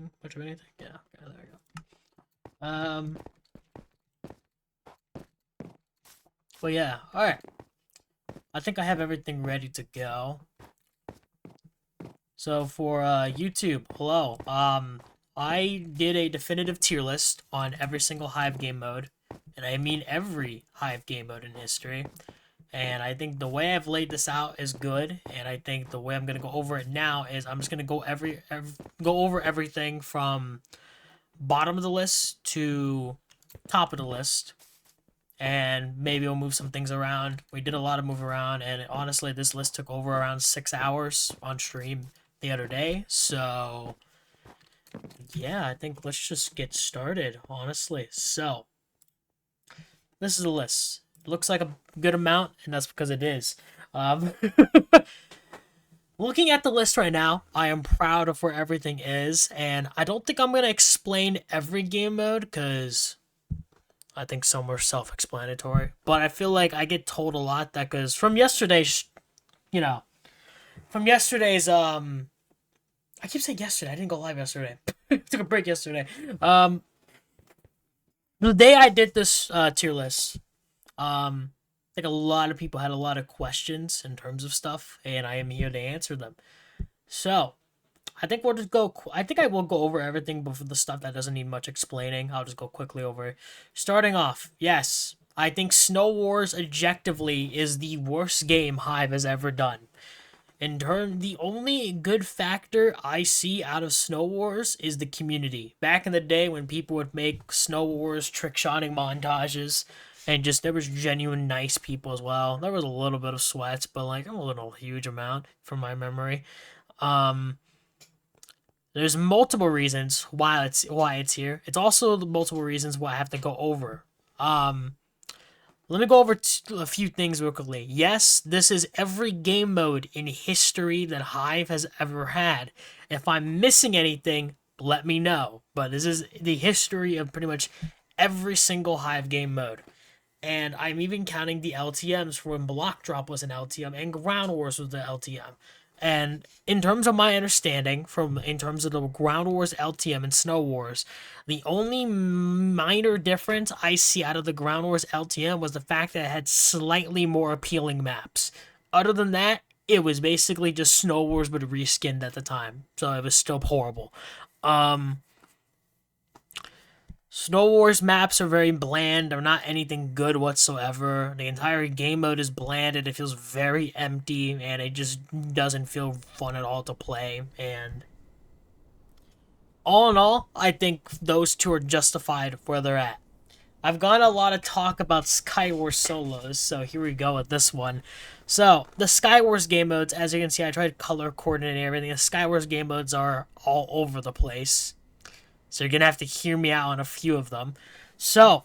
Much of anything? Yeah, okay, there we go. Well, yeah, alright. I think I have everything ready to go. So for YouTube, hello. I did a definitive tier list on every single Hive game mode, and I mean every Hive game mode in history. And I think the way I've laid this out is good, and I think the way I'm gonna go over it now is I'm just gonna go go over everything from bottom of the list to top of the list, and maybe we'll move some things around. We did a lot of move around, and honestly, this list took over around 6 hours on stream the other day. So yeah, I think let's just get started, honestly. So this is a list. It looks like a good amount, and that's because it is. Um, Looking at the list right now, I am proud of where everything is, and I don't think I'm going to explain every game mode, because I think some are self-explanatory. But I feel like I get told a lot that, because from yesterday's, from yesterday's, I keep saying yesterday, I didn't go live yesterday. Took a break yesterday. The day I did this tier list, I think a lot of people had a lot of questions in terms of stuff, and I am here to answer them. So, I think we'll just go. I think I will go over everything before the stuff that doesn't need much explaining. I'll just go quickly over it. Starting off, yes, I think Snow Wars objectively is the worst game Hive has ever done. In turn, the only good factor I see out of Snow Wars is the community. Back in the day when people would make Snow Wars trick-shotting montages, and just there was genuine nice people as well. There was a little bit of sweats, but like a little huge amount from my memory. There's multiple reasons why it's here. It's also the multiple reasons why I have to go over. Let me go over a few things real quickly. Yes, this is every game mode in history that Hive has ever had. If I'm missing anything, let me know. But this is the history of pretty much every single Hive game mode. And I'm even counting the LTMs for when Block Drop was an LTM and Ground Wars was the LTM. And in terms of my understanding, in terms of the Ground Wars LTM and Snow Wars, the only minor difference I see out of the Ground Wars LTM was the fact that it had slightly more appealing maps. Other than that, it was basically just Snow Wars but reskinned at the time, so it was still horrible. Snow Wars maps are very bland. They're not anything good whatsoever. The entire game mode is blanded. It feels very empty, and it just doesn't feel fun at all to play. And all in all, I think those two are justified where they're at. I've got a lot of talk about Skywars solos, so here we go with this one. So, the Skywars game modes, as you can see, I tried color coordinating everything. The Skywars game modes are all over the place. So you're going to have to hear me out on a few of them. So,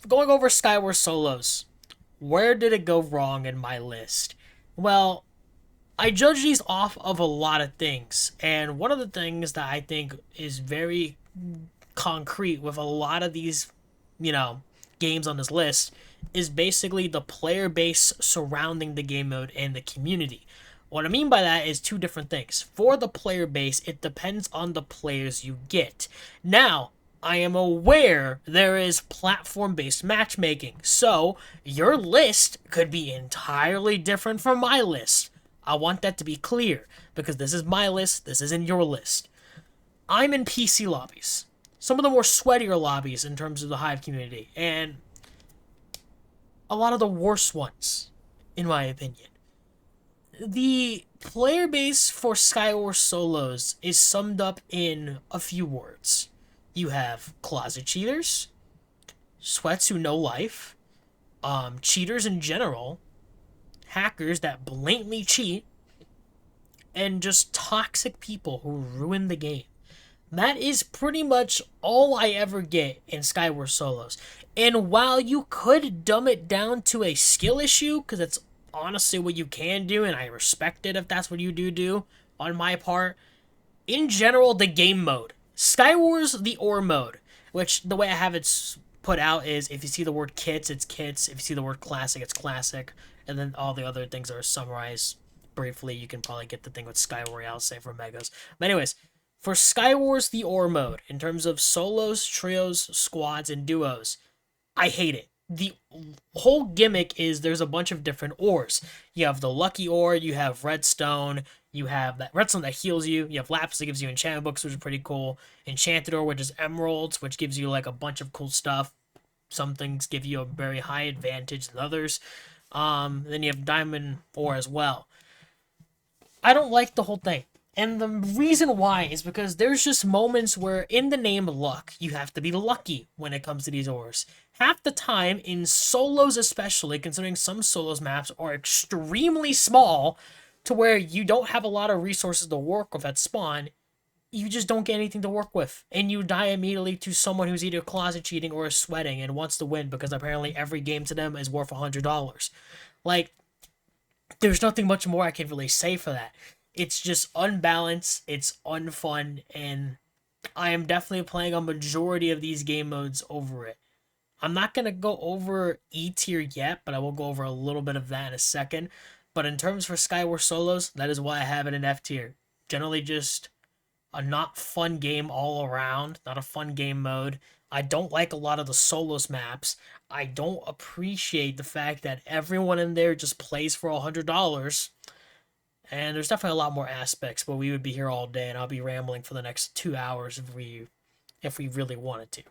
going over Skywars solos. Where did it go wrong in my list? Well, I judge these off of a lot of things. And one of the things that I think is very concrete with a lot of these, games on this list is basically the player base surrounding the game mode and the community. What I mean by that is two different things. For the player base, it depends on the players you get. Now, I am aware there is platform-based matchmaking, so your list could be entirely different from my list. I want that to be clear, because this is my list, this isn't your list. I'm in PC lobbies. Some of the more sweatier lobbies in terms of the Hive community, and a lot of the worst ones, in my opinion. The player base for Skywars solos is summed up in a few words. You have closet cheaters, sweats who know life, cheaters in general, hackers that blatantly cheat, and just toxic people who ruin the game. That is pretty much all I ever get in Skywars solos. And while you could dumb it down to a skill issue, because it's honestly what you can do, and I respect it if that's what you do on my part. In general, the game mode. Skywars, the ore mode, which the way I have it put out is if you see the word kits, it's kits. If you see the word classic, it's classic. And then all the other things are summarized briefly. You can probably get the thing with Sky Royale, say, for Megas. But anyways, For Skywars the Ore mode, in terms of solos, trios, squads, and duos, I hate it. The whole gimmick is there's a bunch of different ores. You have the lucky ore, you have redstone, you have that redstone that heals you, you have lapis that gives you enchantment books, which is pretty cool, enchanted ore, which is emeralds, which gives you like a bunch of cool stuff. Some things give you a very high advantage than others. Then you have diamond ore as well. I don't like the whole thing. And the reason why is because there's just moments where, in the name luck, you have to be lucky when it comes to these ores. Half the time, in solos especially, considering some solos maps are extremely small, to where you don't have a lot of resources to work with at spawn, you just don't get anything to work with. And you die immediately to someone who's either closet cheating or is sweating and wants to win because apparently every game to them is worth $100. Like, there's nothing much more I can really say for that. It's just unbalanced, it's unfun, and I am definitely playing a majority of these game modes over it. I'm not going to go over E tier yet, but I will go over a little bit of that in a second. But in terms for Skywars Solos, that is why I have it in F tier. Generally just a not fun game all around, not a fun game mode. I don't like a lot of the solos maps. I don't appreciate the fact that everyone in there just plays for $100. And there's definitely a lot more aspects, but we would be here all day, and I'll be rambling for the next 2 hours if we really wanted to.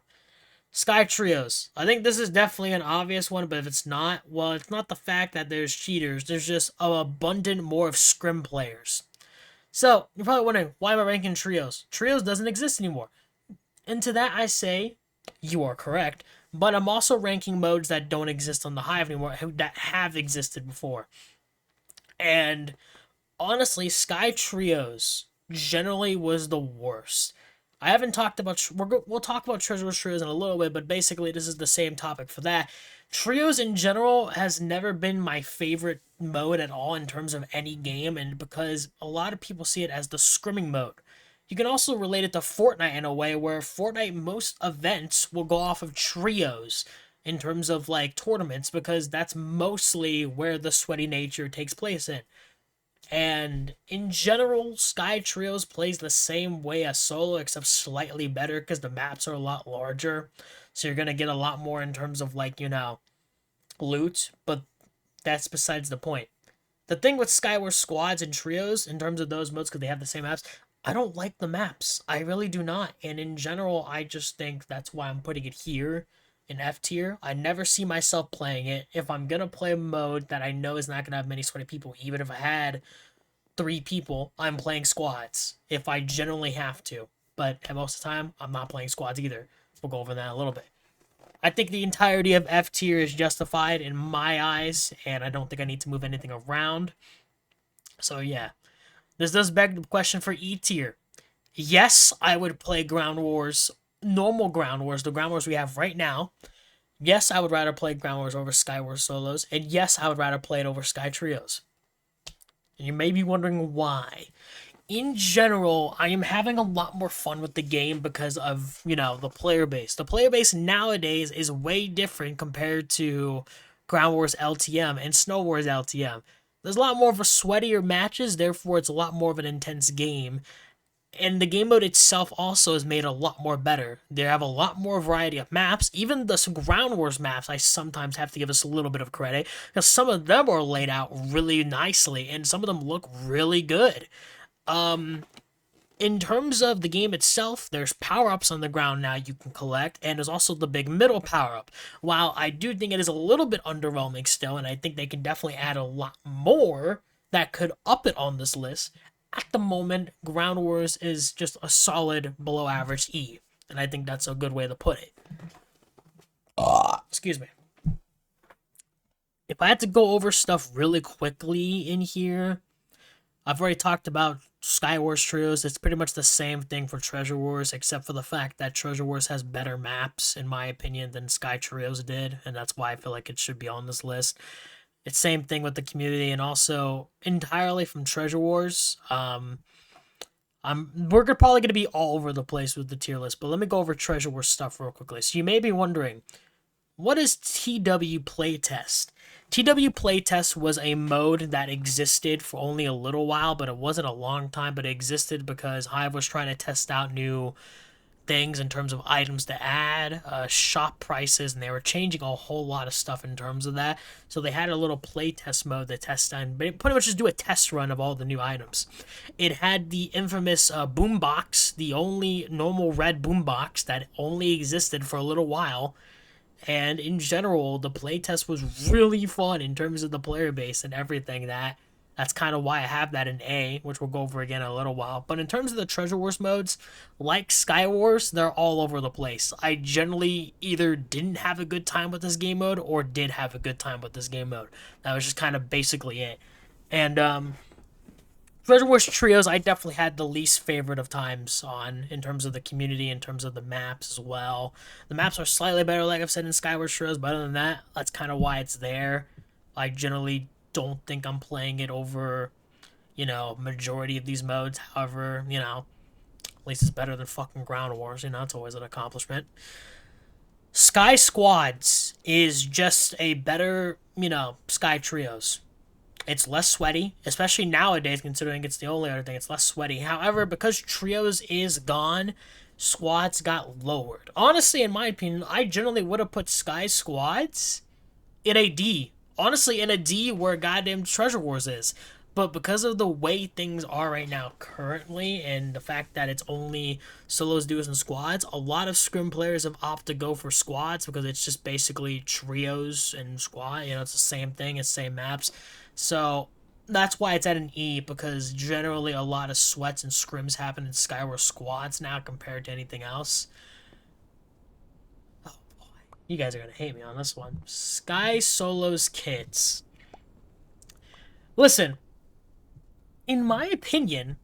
Sky Trios. I think this is definitely an obvious one, but if it's not, well, it's not the fact that there's cheaters. There's just an abundant more of scrim players. So, you're probably wondering, why am I ranking Trios? Trios doesn't exist anymore. And to that I say, you are correct, but I'm also ranking modes that don't exist on the Hive anymore, that have existed before. And honestly, Sky Trios generally was the worst. I haven't talked about... We'll talk about Treasure Wars Trios in a little bit, but basically this is the same topic for that. Trios in general has never been my favorite mode at all in terms of any game, and because a lot of people see it as the scrimming mode. You can also relate it to Fortnite in a way where Fortnite, most events will go off of trios in terms of like tournaments, because that's mostly where the sweaty nature takes place in. And in general, Sky Trios plays the same way as solo, except slightly better because the maps are a lot larger. So you're going to get a lot more in terms of, like, you know, loot. But that's besides the point. The thing with Skywars Squads and Trios, in terms of those modes, because they have the same maps, I don't like the maps. I really do not. And in general, I just think that's why I'm putting it here in F tier. I never see myself playing it. If I'm going to play a mode that I know is not going to have many sweaty people, even if I had 3 people, I'm playing squads if I generally have to. But most of the time, I'm not playing squads either. We'll go over that in a little bit. I think the entirety of F tier is justified in my eyes, and I don't think I need to move anything around. So yeah. This does beg the question for E tier. Yes, I would play Ground Wars, normal Ground Wars, the Ground Wars we have right now. Yes, I would rather play Ground Wars over Skywars Solos, and yes, I would rather play it over Sky Trios. And you may be wondering why. In general, I am having a lot more fun with the game because of, you know, the player base. The player base nowadays is way different compared to Ground Wars LTM and Snow Wars LTM. There's a lot more of a sweatier matches, therefore it's a lot more of an intense game. And the game mode itself also is made a lot more better. They have a lot more variety of maps. Even the Ground Wars maps, I sometimes have to give us a little bit of credit, because some of them are laid out really nicely, and some of them look really good. In terms of the game itself, there's power-ups on the ground now you can collect, and there's also the big middle power-up. While I do think it is a little bit underwhelming still, and I think they can definitely add a lot more that could up it on this list, at the moment, Ground Wars is just a solid below-average E, and I think that's a good way to put it. Excuse me. If I had to go over stuff really quickly in here, I've already talked about Skywars Trios. It's pretty much the same thing for Treasure Wars, except for the fact that Treasure Wars has better maps, in my opinion, than Sky Trios did, and that's why I feel like it should be on this list. It's same thing with the community, and also entirely from Treasure Wars. We're probably going to be all over the place with the tier list, but let me go over Treasure Wars stuff real quickly. So you may be wondering, what is TW Playtest? TW Playtest was a mode that existed for only a little while, but it wasn't a long time, but it existed because HIVE was trying to test out new things in terms of items to add, shop prices, and they were changing a whole lot of stuff in terms of that. So they had a little playtest mode to test on, but pretty much just do a test run of all the new items. It had the infamous boombox, the only normal red boombox that only existed for a little while. And in general, the playtest was really fun in terms of the player base and everything. That's kind of why I have that in A, which we'll go over again in a little while. But in terms of the Treasure Wars modes, like Sky Wars, they're all over the place. I generally either didn't have a good time with this game mode or did have a good time with this game mode. That was just kind of basically it. And Treasure Wars Trios, I definitely had the least favorite of times on in terms of the community, in terms of the maps as well. The maps are slightly better, like I've said, in Sky Wars Trios, but other than that, that's kind of why it's there. I generally don't think I'm playing it over, majority of these modes. However, at least it's better than fucking Ground Wars. It's always an accomplishment. Sky Squads is just a better, Sky Trios. It's less sweaty, especially nowadays, considering it's the only other thing. It's less sweaty. However, because Trios is gone, Squads got lowered. Honestly, in my opinion, I generally would have put Sky Squads in a D. Honestly, in a D where goddamn Treasure Wars is. But because of the way things are right now currently, and the fact that it's only solos, duos, and squads, a lot of scrim players have opted to go for squads because it's just basically trios and squad. It's the same thing, it's same maps. So that's why it's at an E, because generally a lot of sweats and scrims happen in Skywars squads now compared to anything else. Oh boy, you guys are gonna hate me on this one. Sky Solos kits. Listen, in my opinion,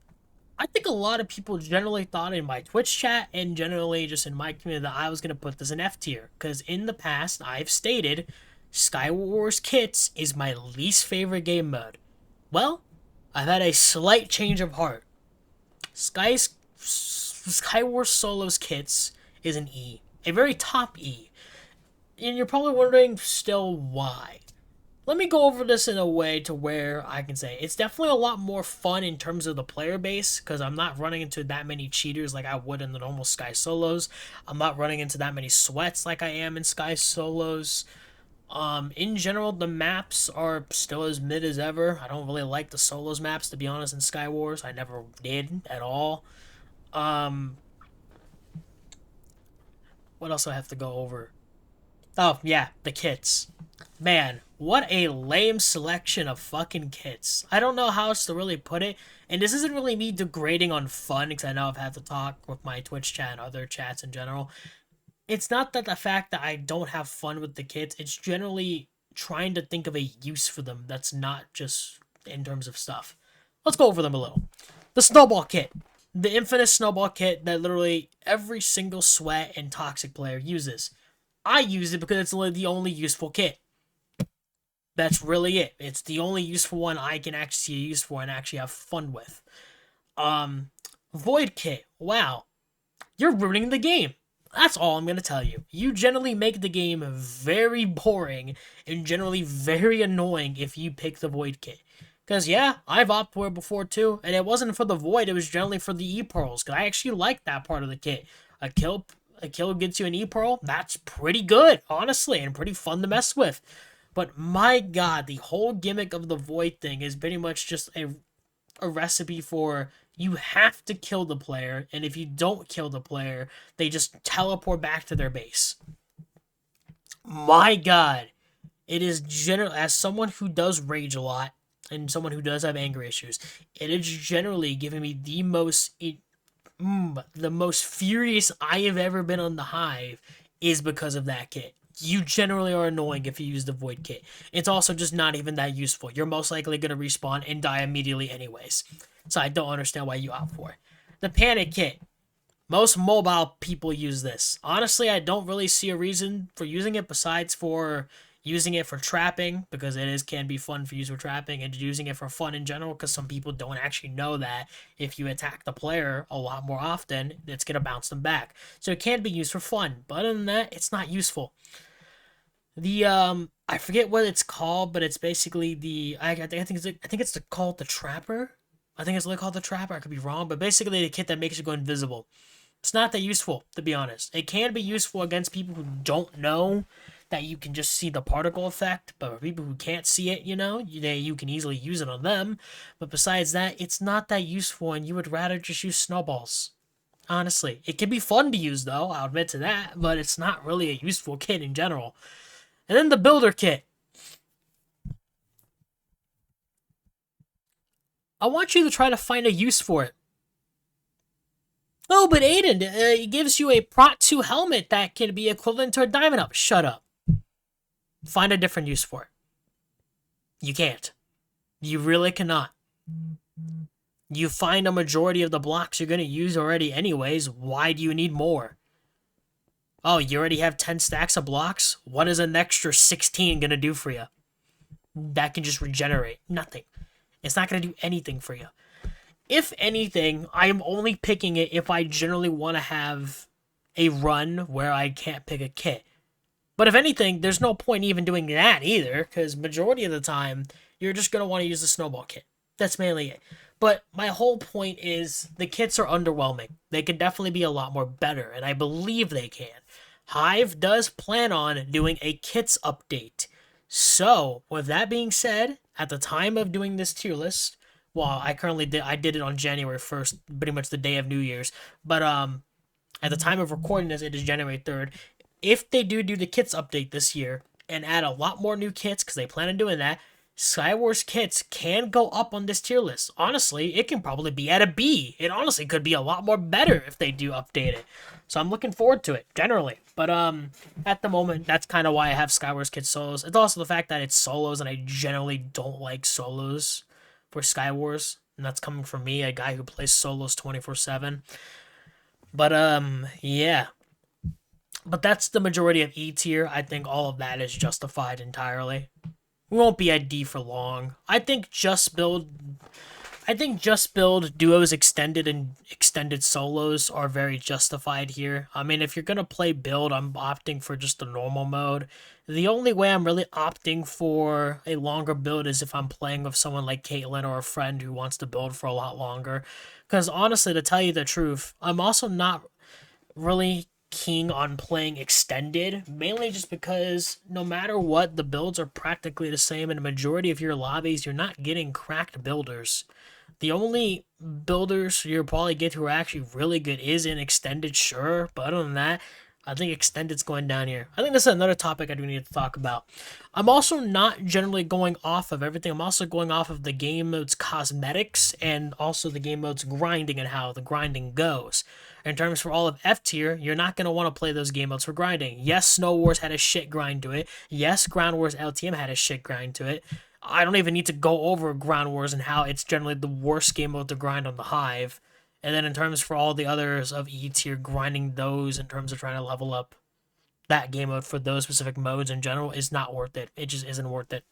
I think a lot of people generally thought in my Twitch chat and generally just in my community that I was going to put this in F tier. Because in the past, I've stated Sky Wars Kits is my least favorite game mode. Well, I've had a slight change of heart. Sky Wars Solos Kits is an E. A very top E. And you're probably wondering still why. Let me go over this in a way to where I can say it's definitely a lot more fun in terms of the player base, because I'm not running into that many cheaters like I would in the normal Sky Solos. I'm not running into that many sweats like I am in Sky Solos. In general, the maps are still as mid as ever. I don't really like the Solos maps, to be honest, in Sky Wars. I never did at all. What else do I have to go over? Oh, yeah, the kits. Man, what a lame selection of fucking kits. I don't know how else to really put it. And this isn't really me degrading on fun, because I know I've had to talk with my Twitch chat and other chats in general. It's not that the fact that I don't have fun with the kits. It's generally trying to think of a use for them that's not just in terms of stuff. Let's go over them a little. The Snowball Kit. The infamous Snowball Kit that literally every single sweat and toxic player uses. I use it because it's the only useful kit. That's really it. It's the only useful one I can actually see a use for and actually have fun with. Void Kit. Wow. You're ruining the game. That's all I'm going to tell you. You generally make the game very boring and generally very annoying if you pick the Void Kit. Because, yeah, I've opted for it before too, and it wasn't for the Void, it was generally for the E-Pearls, because I actually like that part of the kit. A kill gets you an E-Pearl, that's pretty good, honestly, and pretty fun to mess with. But my god, the whole gimmick of the Void thing is pretty much just a recipe for you have to kill the player, and if you don't kill the player, they just teleport back to their base. My god, it is generally, as someone who does rage a lot, and someone who does have anger issues, it is generally giving me the most furious I have ever been on the Hive is because of that kit. You generally are annoying if you use the Void Kit. It's also just not even that useful. You're most likely going to respawn and die immediately anyways. So I don't understand why you opt for it. The Panic Kit. Most mobile people use this. Honestly, I don't really see a reason for using it besides for using it for trapping, because can be fun for use for trapping, and using it for fun in general, because some people don't actually know that if you attack the player a lot more often, it's going to bounce them back. So it can be used for fun, but other than that, it's not useful. The I forget what it's called, but it's basically I think it's called the Trapper. I think it's called the Trapper. I could be wrong, but basically the kit that makes you go invisible. It's not that useful, to be honest. It can be useful against people who don't know that you can just see the particle effect, but for people who can't see it, you can easily use it on them. But besides that, it's not that useful, and you would rather just use snowballs. Honestly, it can be fun to use though, I'll admit to that, but it's not really a useful kit in general. And then the builder kit. I want you to try to find a use for it. Oh, but Aiden, it gives you a Prot 2 helmet that can be equivalent to a Diamond Up. Shut up. Find a different use for it. You can't. You really cannot. You find a majority of the blocks you're going to use already anyways. Why do you need more? Oh, you already have 10 stacks of blocks? What is an extra 16 going to do for you? That can just regenerate. Nothing. It's not going to do anything for you. If anything, I am only picking it if I generally want to have a run where I can't pick a kit. But if anything, there's no point even doing that either, because majority of the time, you're just going to want to use the snowball kit. That's mainly it. But my whole point is the kits are underwhelming. They could definitely be a lot more better, and I believe they can. HIVE does plan on doing a kits update. So, with that being said, at the time of doing this tier list, well, I did it on January 1st, pretty much the day of New Year's, but at the time of recording this, it is January 3rd. If they do the kits update this year and add a lot more new kits, because they plan on doing that, Skywars kits can go up on this tier list. Honestly, it can probably be at a B. It honestly could be a lot more better if they do update it. So I'm looking forward to it, generally. But at the moment, that's kind of why I have Skywars kit solos. It's also the fact that it's solos, and I generally don't like solos for Skywars. And that's coming from me, a guy who plays solos 24/7. But yeah. But that's the majority of E tier. I think all of that is justified entirely. We won't be at D for long. I think Just Build duos extended and extended solos are very justified here. I mean, if you're going to play build, I'm opting for just the normal mode. The only way I'm really opting for a longer build is if I'm playing with someone like Caitlyn or a friend who wants to build for a lot longer. Because honestly, to tell you the truth, I'm also not really keen on playing extended, mainly just because no matter what, the builds are practically the same. In a majority of your lobbies, you're not getting cracked builders. The only builders you'll probably get who are actually really good is in extended, sure, but other than that, I think extended's going down here. I think this is another topic I do need to talk about. I'm also not generally going off of everything. I'm also going off of the game mode's cosmetics and also the game mode's grinding and how the grinding goes. In terms for all of F tier, you're not going to want to play those game modes for grinding. Yes, Snow Wars had a shit grind to it. Yes, Ground Wars LTM had a shit grind to it. I don't even need to go over Ground Wars and how it's generally the worst game mode to grind on the Hive. And then in terms for all the others of E tier, grinding those in terms of trying to level up that game mode for those specific modes in general is not worth it. It just isn't worth it.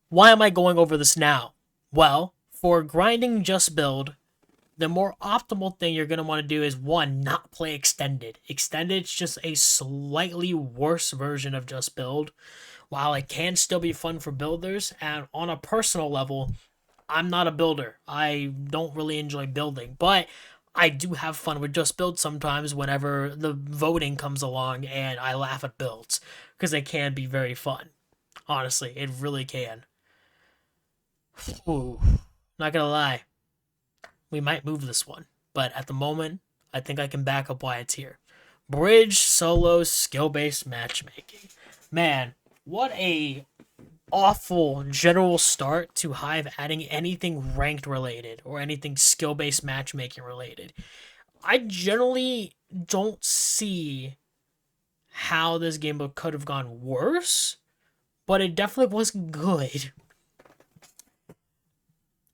Why am I going over this now? Well, for grinding Just Build, the more optimal thing you're going to want to do is, one, not play Extended. Extended's just a slightly worse version of Just Build. While it can still be fun for builders, and on a personal level, I'm not a builder. I don't really enjoy building, but I do have fun with Just Build sometimes whenever the voting comes along and I laugh at builds, because they can be very fun. Honestly, it really can. Ooh, not gonna lie. We might move this one, but at the moment, I think I can back up why it's here. Bridge, solo, skill-based matchmaking. Man, what a awful general start to HIVE adding anything ranked related or anything skill-based matchmaking related. I generally don't see how this game mode could have gone worse, but it definitely wasn't good.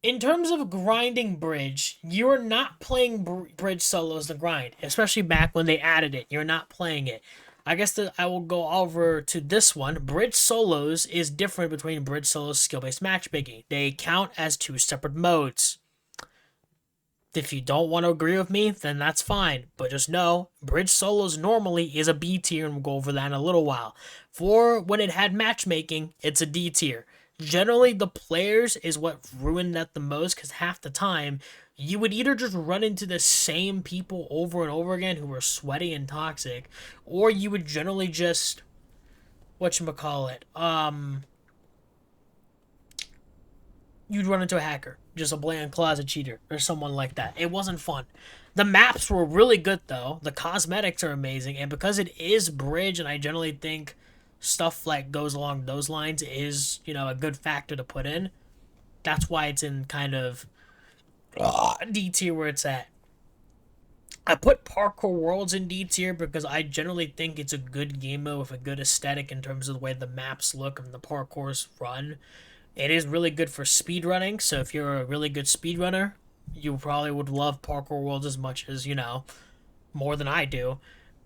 In terms of grinding Bridge, you're not playing Bridge solos to grind, especially back when they added it. You're not playing it. I guess that I will go over to this one. Bridge solos is different between Bridge solos skill-based matchmaking. They count as two separate modes. If you don't want to agree with me, then that's fine. But just know, Bridge Solos normally is a B tier, and we'll go over that in a little while. For when it had matchmaking, it's a D tier. Generally, the players is what ruined that the most, because half the time, you would either just run into the same people over and over again who were sweaty and toxic, or you would generally just, whatchamacallit, you'd run into a hacker, just a blatant closet cheater, or someone like that. It wasn't fun. The maps were really good, though. The cosmetics are amazing, and because it is Bridge, and I generally think stuff like goes along those lines is, a good factor to put in, that's why it's in kind of D tier where it's at. I put Parkour Worlds in D tier because I generally think it's a good game mode with a good aesthetic in terms of the way the maps look and the parkours run. It is really good for speedrunning, so if you're a really good speedrunner, you probably would love Parkour Worlds as much as, more than I do.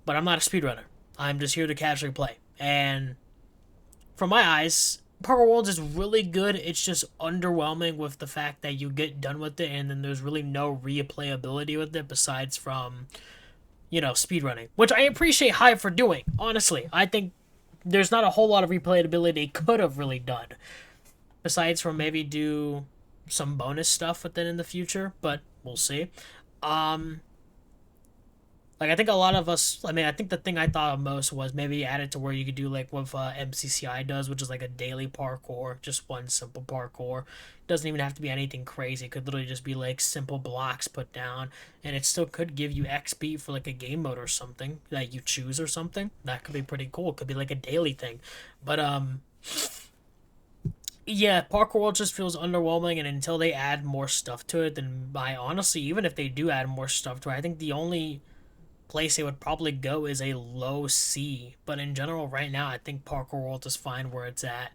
But I'm not a speedrunner. I'm just here to casually play. And from my eyes, Parkour Worlds is really good. It's just underwhelming with the fact that you get done with it and then there's really no replayability with it besides from, speedrunning. Which I appreciate HIVE for doing, honestly. I think there's not a whole lot of replayability they could have really done. Besides from maybe do some bonus stuff with it in the future, but we'll see. I think a lot of us, I think the thing I thought of most was maybe add it to where you could do like what MCCI does, which is like a daily parkour, just one simple parkour. Doesn't even have to be anything crazy. It could literally just be like simple blocks put down, and it still could give you XP for like a game mode or something that you choose or something. That could be pretty cool. It could be like a daily thing. But, yeah, Parkour World just feels underwhelming, and until they add more stuff to it, then I honestly, even if they do add more stuff to it, I think the only place they would probably go is a low C. But in general, right now, I think Parkour World is fine where it's at.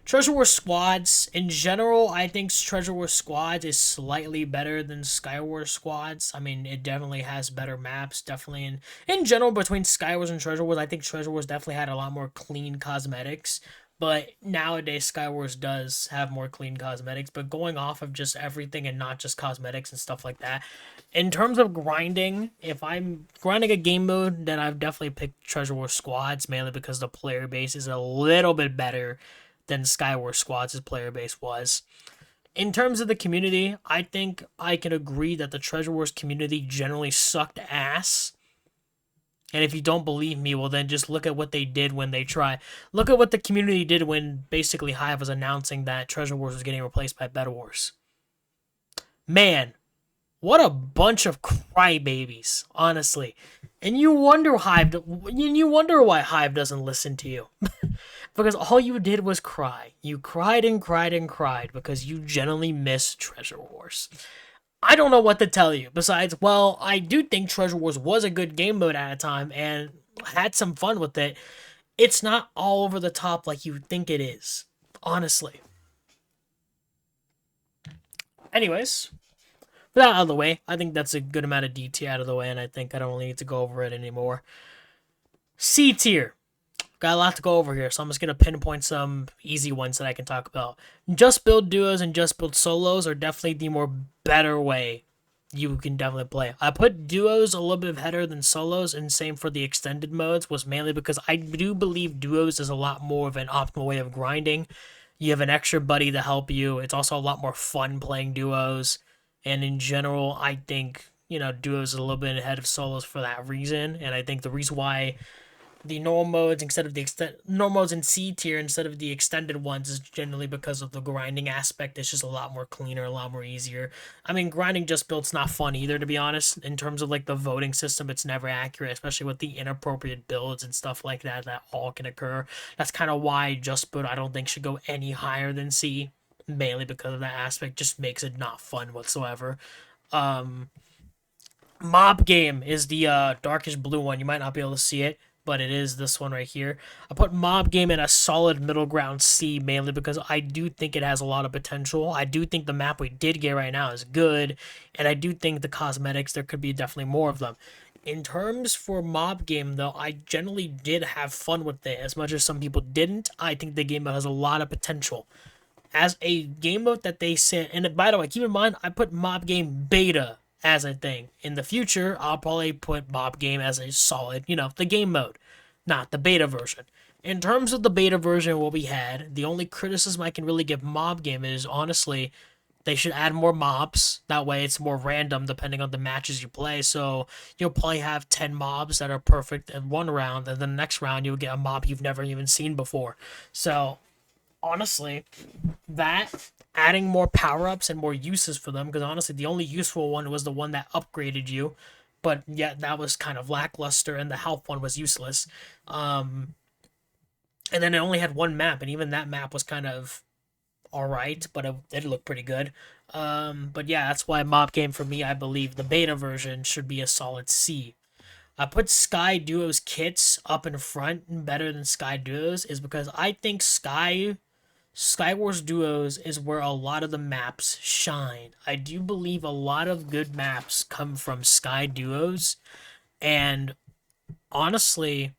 Treasure Wars Squads, in general, I think Treasure Wars Squads is slightly better than Skywars Squads. It definitely has better maps, definitely. In general, between Skywars and Treasure Wars, I think Treasure Wars definitely had a lot more clean cosmetics. But nowadays, Skywars does have more clean cosmetics. But going off of just everything and not just cosmetics and stuff like that, in terms of grinding, if I'm grinding a game mode, then I've definitely picked Treasure Wars Squads, mainly because the player base is a little bit better than Skywars Squads' player base was. In terms of the community, I think I can agree that the Treasure Wars community generally sucked ass. And if you don't believe me, well then just look at what they did when they tried. Look at what the community did when basically HIVE was announcing that Treasure Wars was getting replaced by Bed Wars. Man, what a bunch of crybabies, honestly. And you wonder why HIVE doesn't listen to you. Because all you did was cry. You cried and cried and cried because you genuinely miss Treasure Wars. I don't know what to tell you. Besides, well, I do think Treasure Wars was a good game mode at a time and had some fun with it. It's not all over the top like you think it is. Honestly. Anyways, with that out of the way, I think that's a good amount of D tier out of the way, and I think I don't really need to go over it anymore. C tier. Got a lot to go over here, so I'm just going to pinpoint some easy ones that I can talk about. Just Build Duos and Just Build Solos are definitely the more better way you can definitely play. I put Duos a little bit better than Solos, and same for the extended modes, was mainly because I do believe Duos is a lot more of an optimal way of grinding. You have an extra buddy to help you. It's also a lot more fun playing Duos, and in general, I think, Duos is a little bit ahead of Solos for that reason, and I think the reason why the normal modes normal modes in C tier instead of the extended ones is generally because of the grinding aspect. It's just a lot more cleaner, a lot more easier. Grinding Just Build's not fun either, to be honest. In terms of the voting system, it's never accurate, especially with the inappropriate builds and stuff like that all can occur. That's kind of why Just Build I don't think should go any higher than C, mainly because of that aspect. Just makes it not fun whatsoever. Mob Game is the darkish blue one. You might not be able to see it, but it is this one right here. I put Mob Game in a solid middle ground C, mainly because I do think it has a lot of potential. I do think the map we did get right now is good, and I do think the cosmetics, there could be definitely more of them. In terms for Mob Game, though, I generally did have fun with it. As much as some people didn't, I think the game has a lot of potential. as a game mode that they said. And by the way, keep in mind, I put Mob Game Beta as a thing. In the future, I'll probably put Mob Game as a solid, the game mode, not the beta version. In terms of the beta version, what we had, the only criticism I can really give Mob Game is, honestly, they should add more mobs. That way it's more random depending on the matches you play. So you'll probably have 10 mobs that are perfect in one round, and then the next round you'll get a mob you've never even seen before. So honestly, that adding more power-ups and more uses for them, because honestly the only useful one was the one that upgraded you, but yet that was kind of lackluster, and the health one was useless. And then it only had one map, and even that map was kind of alright, but it did look pretty good. But yeah, that's why Mob Game for me, I believe the beta version should be a solid C. I put Sky Duo's kits up in front better than Sky Duo's is because I think Skywars Duos is where a lot of the maps shine. I do believe a lot of good maps come from Sky Duos, and honestly,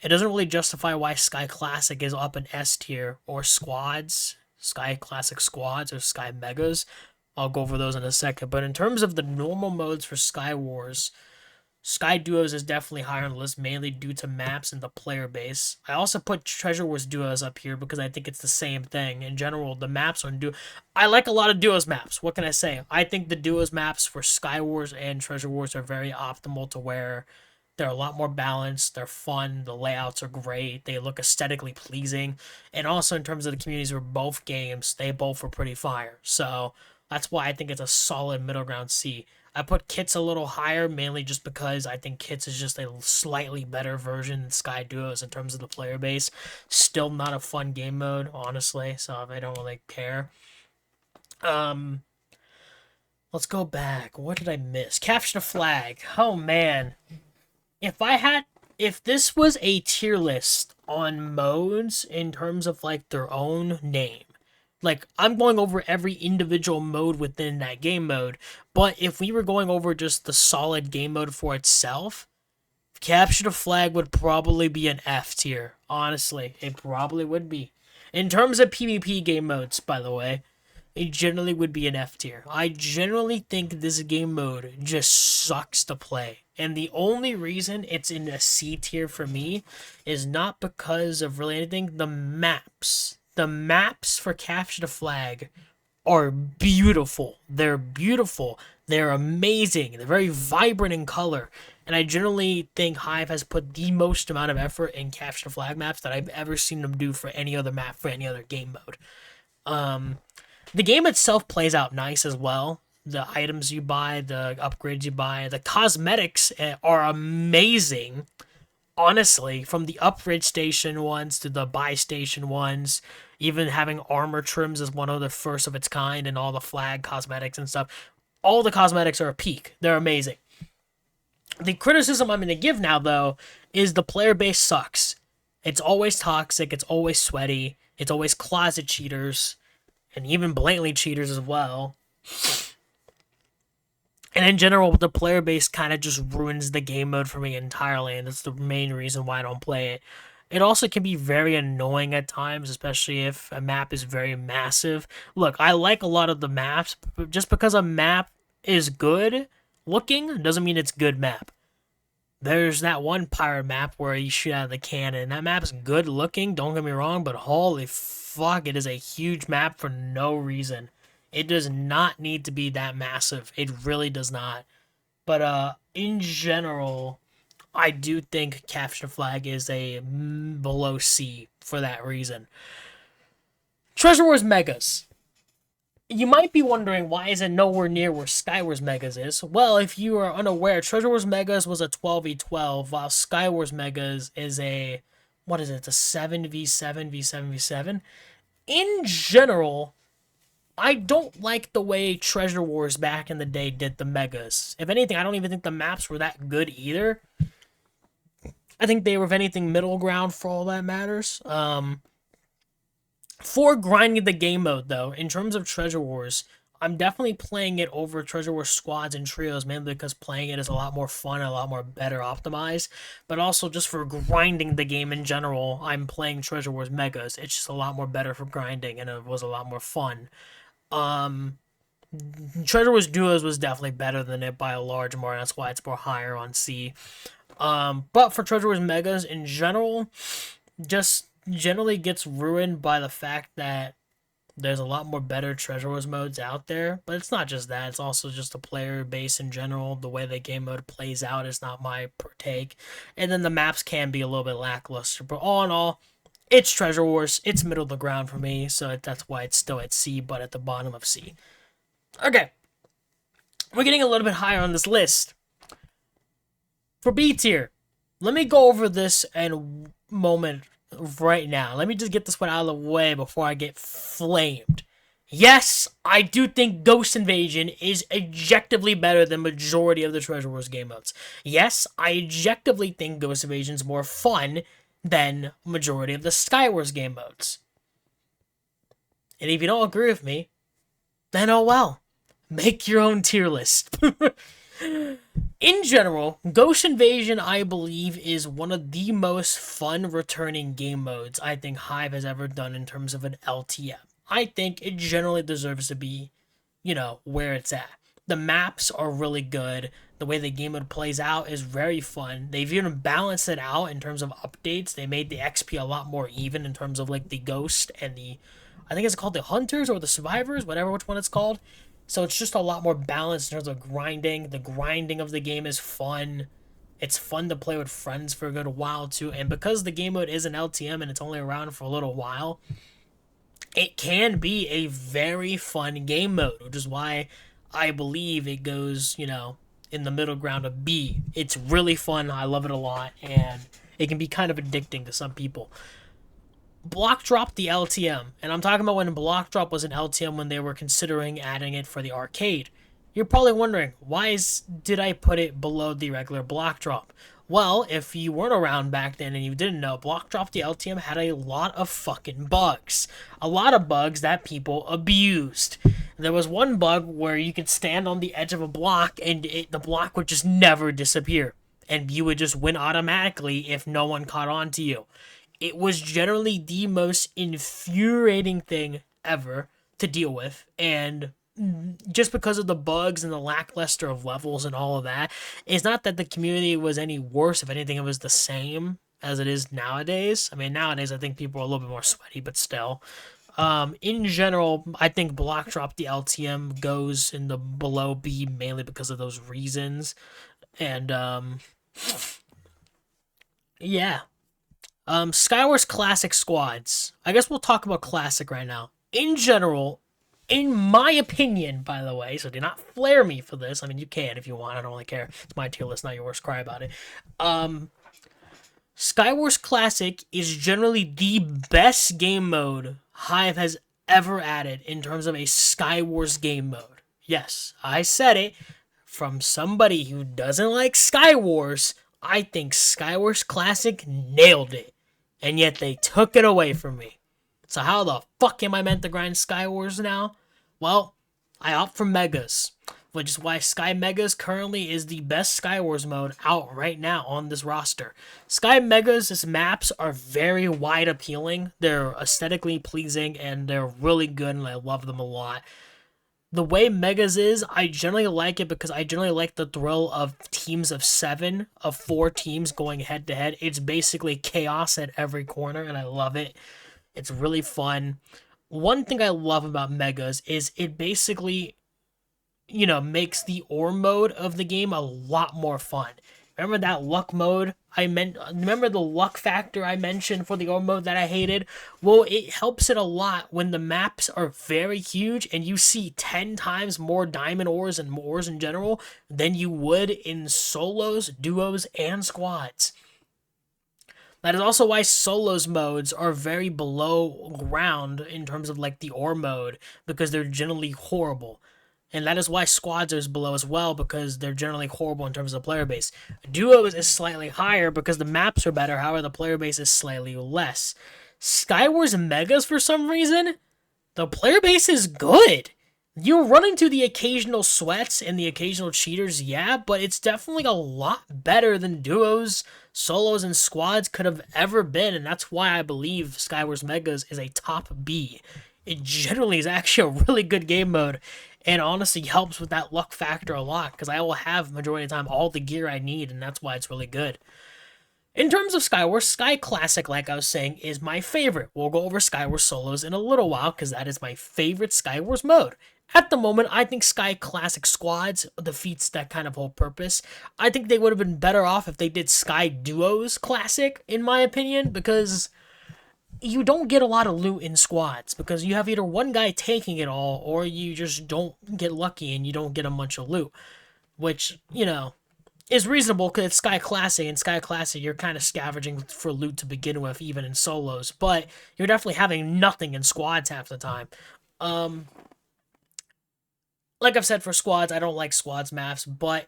it doesn't really justify why Sky Classic is up in S tier or Squads, Sky Classic Squads or Sky Megas. I'll go over those in a second. But in terms of the normal modes for Sky Wars, Sky Duos is definitely higher on the list, mainly due to maps and the player base. I also put Treasure Wars Duos up here because I think it's the same thing. In general, the maps on Duo... I like a lot of Duos maps. What can I say? I think the Duos maps for Sky Wars and Treasure Wars are very optimal to where they're a lot more balanced, they're fun, the layouts are great, they look aesthetically pleasing, and also in terms of the communities for both games, they both are pretty fire. So that's why I think it's a solid middle ground C. I put Kits a little higher, mainly just because I think Kits is just a slightly better version than Sky Duos in terms of the player base. Still not a fun game mode, honestly, so I don't really care. Let's go back. What did I miss? Capture the Flag. Oh, man. If this was a tier list on modes in terms of, like, their own name, like, I'm going over every individual mode within that game mode, but if we were going over just the solid game mode for itself, Capture the Flag would probably be an F tier. Honestly, it probably would be. In terms of PvP game modes, by the way, it generally would be an F tier. I generally think this game mode just sucks to play. And the only reason it's in a C tier for me is not because of really anything. The maps for Capture the Flag are beautiful. They're beautiful. They're amazing. They're very vibrant in color. And I generally think HIVE has put the most amount of effort in Capture the Flag maps that I've ever seen them do for any other map, for any other game mode. The game itself plays out nice as well. The items you buy, the upgrades you buy, the cosmetics are amazing. Honestly, from the upgrade station ones to the buy station ones, even having armor trims is one of the first of its kind, and all the flag cosmetics and stuff. All the cosmetics are a peak. They're amazing. The criticism I'm going to give now, though, is the player base sucks. It's always toxic. It's always sweaty. It's always closet cheaters, and even blatantly cheaters as well. And in general, the player base kind of just ruins the game mode for me entirely, and that's the main reason why I don't play it. It also can be very annoying at times, especially if a map is very massive. Look, I like a lot of the maps, but just because a map is good looking doesn't mean it's a good map. There's that one pirate map where you shoot out of the cannon. That map's good looking, don't get me wrong, but holy fuck, it is a huge map for no reason. It does not need to be that massive. It really does not. But in general, I do think Capture the Flag is a below C for that reason. Treasure Wars Megas. You might be wondering, why is it nowhere near where Skywars Megas is? Well, if you are unaware, Treasure Wars Megas was a 12v12, while Skywars Megas is a, what is it, it's a 7v7, v7v7. In general, I don't like the way Treasure Wars back in the day did the Megas. If anything, I don't even think the maps were that good either. I think they were, if anything, middle ground for all that matters. For grinding the game mode, though, in terms of Treasure Wars, I'm definitely playing it over Treasure Wars Squads and Trios, mainly because playing it is a lot more fun, a lot more better optimized. But also just for grinding the game in general, I'm playing Treasure Wars Megas. It's just a lot more better for grinding, and it was a lot more fun. Um, Treasure Wars Duos was definitely better than it by a large margin. That's why it's more higher on C. But for Treasure Wars Megas in general, just generally gets ruined by the fact that there's a lot more better Treasure Wars modes out there, but it's not just that. It's also just the player base in general. The way the game mode plays out is not my take. And then the maps can be a little bit lackluster. But all in all, it's Treasure Wars. It's middle of the ground for me, so that's why it's still at C, but at the bottom of C. Okay. We're getting a little bit higher on this list. For B tier, let me go over this in a moment right now. Let me just get this one out of the way before I get flamed. Yes, I do think Ghost Invasion is objectively better than majority of the Treasure Wars game modes. Yes, I objectively think Ghost Invasion is more fun than majority of the Skywars game modes. And if you don't agree with me, then oh well. Make your own tier list. In general, Ghost Invasion, I believe, is one of the most fun returning game modes I think HIVE has ever done in terms of an LTM. I think it generally deserves to be, where it's at. The maps are really good. The way the game mode plays out is very fun. They've even balanced it out in terms of updates. They made the XP a lot more even in terms of like the Ghost and I think it's called the Hunters or the Survivors, which one it's called. So it's just a lot more balanced in terms of grinding. The grinding of the game is fun. It's fun to play with friends for a good while too. And because the game mode is an LTM and it's only around for a little while, it can be a very fun game mode, which is why I believe it goes, in the middle ground of B. It's really fun. I love it a lot. And it can be kind of addicting to some people. Block Drop the LTM, and I'm talking about when Block Drop was an LTM when they were considering adding it for the arcade. You're probably wondering, did I put it below the regular Block Drop? Well, if you weren't around back then and you didn't know, Block Drop the LTM had a lot of fucking bugs. A lot of bugs that people abused. There was one bug where you could stand on the edge of a block and the block would just never disappear. And you would just win automatically if no one caught on to you. It was generally the most infuriating thing ever to deal with, and just because of the bugs and the lackluster of levels and all of that, it's not that the community was any worse. If anything, it was the same as it is nowadays. I mean, nowadays I think people are a little bit more sweaty, but still. In general, I think Block Drop the LTM goes in the below B mainly because of those reasons. And, yeah. Skywars Classic Squads. I guess we'll talk about Classic right now. In general, in my opinion, by the way, so do not flare me for this. I mean, you can if you want. I don't really care. It's my tier list, not yours. Cry about it. Skywars Classic is generally the best game mode HIVE has ever added in terms of a Skywars game mode. Yes, I said it. From somebody who doesn't like Skywars, I think Skywars Classic nailed it. And yet they took it away from me. So how the fuck am I meant to grind Skywars now? Well, I opt for Megas, which is why Sky Megas currently is the best Skywars mode out right now on this roster. Sky Megas' maps are very wide appealing. They're aesthetically pleasing and they're really good and I love them a lot. The way Megas is, I generally like it because I generally like the thrill of teams of 7, of 4 teams going head to head. It's basically chaos at every corner, and I love it. It's really fun. One thing I love about Megas is it basically, makes the ore mode of the game a lot more fun. Remember that luck mode remember the luck factor I mentioned for the ore mode that I hated? Well, it helps it a lot when the maps are very huge and you see 10 times more diamond ores and ores in general than you would in solos, duos, and squads. That is also why solos modes are very below ground in terms of like the ore mode because they're generally horrible. And that is why squads are below as well, because they're generally horrible in terms of player base. Duos is slightly higher because the maps are better, however the player base is slightly less. Skywars Megas, for some reason, the player base is good. You run into the occasional sweats and the occasional cheaters, yeah, but it's definitely a lot better than duos, solos, and squads could have ever been, and that's why I believe Skywars Megas is a top B. It generally is actually a really good game mode, and honestly helps with that luck factor a lot, because I will have, majority of the time, all the gear I need, and that's why it's really good. In terms of Skywars, Sky Classic, like I was saying, is my favorite. We'll go over Skywars Solos in a little while, because that is my favorite Skywars mode. At the moment, I think Sky Classic Squads defeats that kind of whole purpose. I think they would have been better off if they did Sky Duos Classic, in my opinion, because you don't get a lot of loot in squads, because you have either one guy taking it all, or you just don't get lucky and you don't get a bunch of loot, which, you know, is reasonable because it's Sky Classic, and Sky Classic you're kind of scavenging for loot to begin with, even in solos, but you're definitely having nothing in squads half the time. Like I've said, for squads, I don't like squads maps, but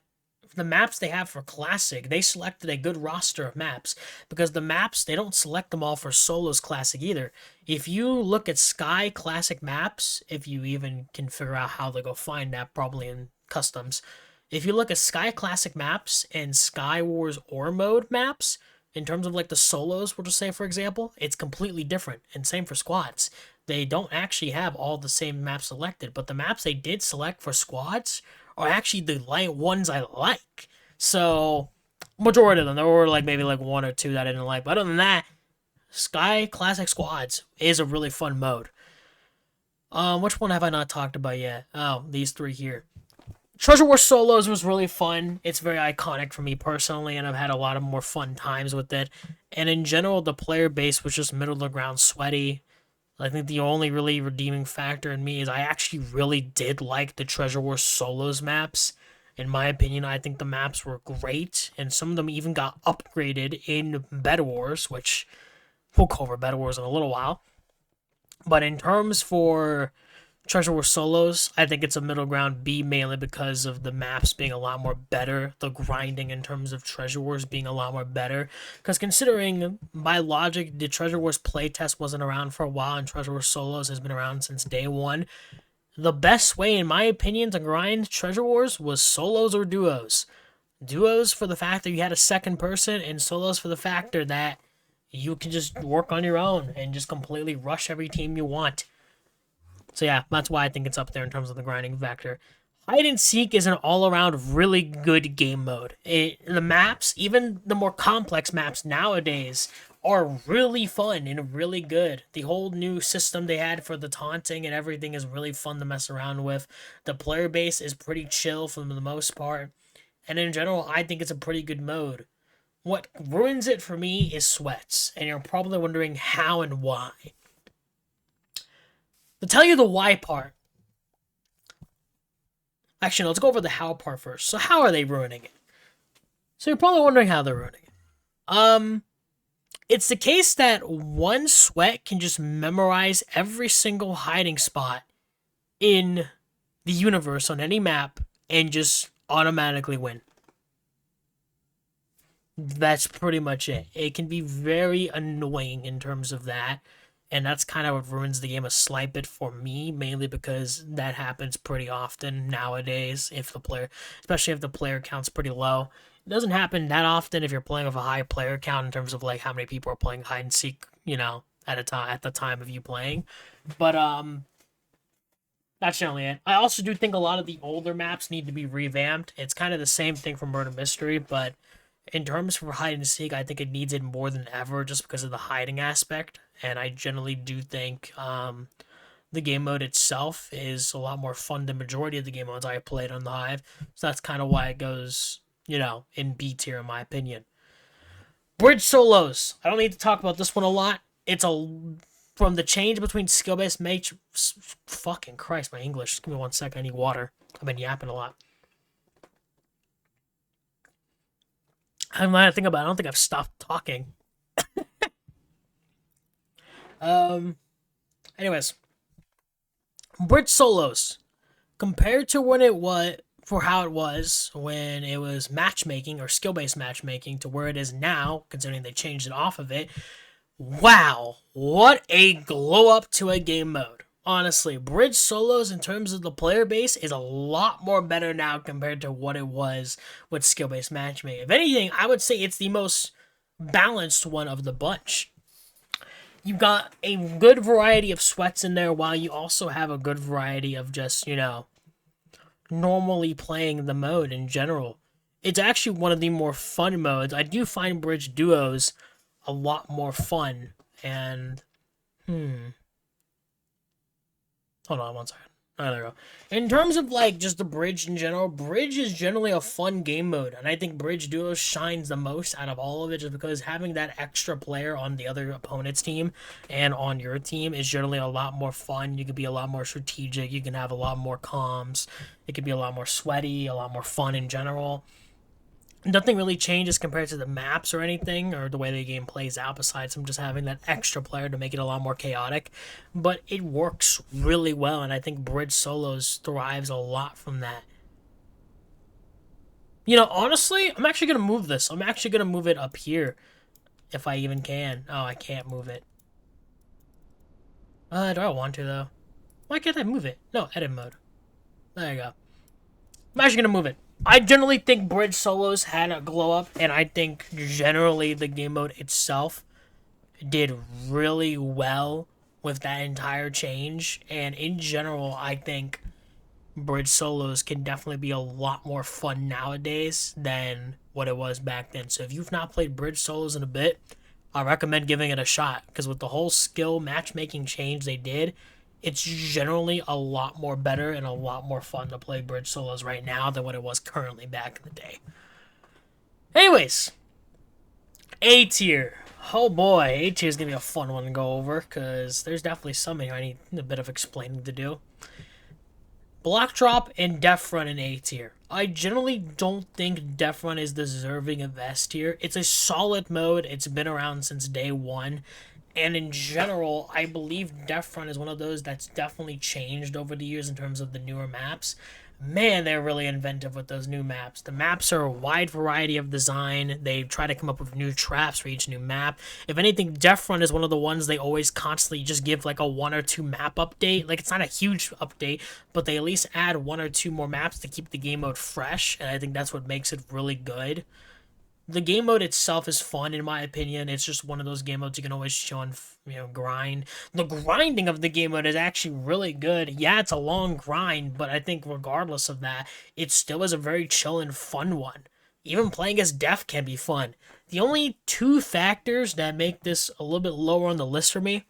the maps they have for Classic, they selected a good roster of maps, because the maps, they don't select them all for Solos Classic either. If you look at Sky Classic maps, if you even can figure out how to go find that, probably in customs, if you look at Sky Classic maps and Sky Wars Ore Mode maps, in terms of like the solos, we'll just say, for example, it's completely different, and same for squads. They don't actually have all the same maps selected, but the maps they did select for squads are actually the ones I like. So, majority of them, there were like maybe like one or two that I didn't like, but other than that, Sky Classic Squads is a really fun mode. Which one have I not talked about yet? Oh, these three here. Treasure War Solos was really fun. It's very iconic for me personally, and I've had a lot of more fun times with it. And in general, the player base was just middle of the ground sweaty. I think the only really redeeming factor in me is I actually really did like the Treasure War Solos maps. In my opinion, I think the maps were great, and some of them even got upgraded in Bed Wars, which we'll cover Bed Wars in a little while. But in terms for Treasure War Solos, I think it's a middle ground B, mainly because of the maps being a lot more better, the grinding in terms of Treasure Wars being a lot more better. Because considering, by logic, the Treasure Wars playtest wasn't around for a while, and Treasure Wars Solos has been around since day one, the best way, in my opinion, to grind Treasure Wars was solos or duos. Duos for the fact that you had a second person, and solos for the factor that you can just work on your own and just completely rush every team you want. So yeah, that's why I think it's up there in terms of the grinding factor. Hide and Seek is an all-around really good game mode. The maps, even the more complex maps nowadays, are really fun and really good. The whole new system they had for the taunting and everything is really fun to mess around with. The player base is pretty chill for the most part. And in general, I think it's a pretty good mode. What ruins it for me is sweats, and you're probably wondering how and why. To tell you the why part, actually, no, let's go over the how part first. So how are they ruining it? So you're probably wondering how they're ruining it. It's the case that one sweat can just memorize every single hiding spot in the universe on any map and just automatically win. That's pretty much it. It can be very annoying in terms of that, and that's kind of what ruins the game a slight bit for me, mainly because that happens pretty often nowadays, especially if the player count's pretty low. It doesn't happen that often if you're playing with a high player count in terms of like how many people are playing hide and seek, at the time of you playing. But that's generally it. I also do think a lot of the older maps need to be revamped. It's kind of the same thing for Murder Mystery, but in terms for hide and seek, I think it needs it more than ever just because of the hiding aspect. And I generally do think the game mode itself is a lot more fun than majority of the game modes I played on the Hive. So that's kind of why it goes, in B tier in my opinion. Bridge solos. I don't need to talk about this one a lot. From the change between skill-based fucking Christ, my English. Just give me 1 second. I need water. I've been yapping a lot. I'm not think about it. I don't think I've stopped talking. Anyways, bridge solos compared to when it was how it was when it was matchmaking or skill-based matchmaking to where it is now, considering they changed it off of it. Wow, what a glow up to a game mode. Honestly, bridge solos in terms of the player base is a lot more better now compared to what it was with skill-based matchmaking. If anything, I would say it's the most balanced one of the bunch. You've got a good variety of sweats in there while you also have a good variety of just, normally playing the mode in general. It's actually one of the more fun modes. I do find bridge duos a lot more fun. And, hold on one second. Oh, there we go. In terms of like just the bridge in general, bridge is generally a fun game mode, and I think bridge duos shines the most out of all of it, just because having that extra player on the other opponent's team and on your team is generally a lot more fun. You can be a lot more strategic. You can have a lot more comms. It can be a lot more sweaty, a lot more fun in general. Nothing really changes compared to the maps or anything, or the way the game plays out, besides from just having that extra player to make it a lot more chaotic. But it works really well, and I think Bridge Solos thrives a lot from that. Honestly, I'm actually going to move this. I'm actually going to move it up here, if I even can. Oh, I can't move it. Do I want to, though? Why can't I move it? No, edit mode. There you go. I'm actually going to move it. I generally think Bridge Solos had a glow up, and I think generally the game mode itself did really well with that entire change. And in general, I think Bridge Solos can definitely be a lot more fun nowadays than what it was back then. So if you've not played Bridge Solos in a bit, I recommend giving it a shot, because with the whole skill matchmaking change they did, it's generally a lot more better and a lot more fun to play bridge solos right now than what it was currently back in the day. Anyways, A tier. Oh boy, A tier is going to be a fun one to go over, because there's definitely some here I need a bit of explaining to do. Block Drop and Def Run in A tier. I generally don't think Def Run is deserving of S tier. It's a solid mode. It's been around since day one. And in general, I believe Def Run is one of those that's definitely changed over the years in terms of the newer maps. Man, they're really inventive with those new maps. The maps are a wide variety of design. They try to come up with new traps for each new map. If anything, Def Run is one of the ones they always constantly just give like a 1 or 2 map update. Like, it's not a huge update, but they at least add 1 or 2 more maps to keep the game mode fresh, and I think that's what makes it really good. The game mode itself is fun, in my opinion. It's just one of those game modes you can always chill and grind. The grinding of the game mode is actually really good. Yeah, it's a long grind, but I think regardless of that, it still is a very chill and fun one. Even playing as Def can be fun. The only 2 factors that make this a little bit lower on the list for me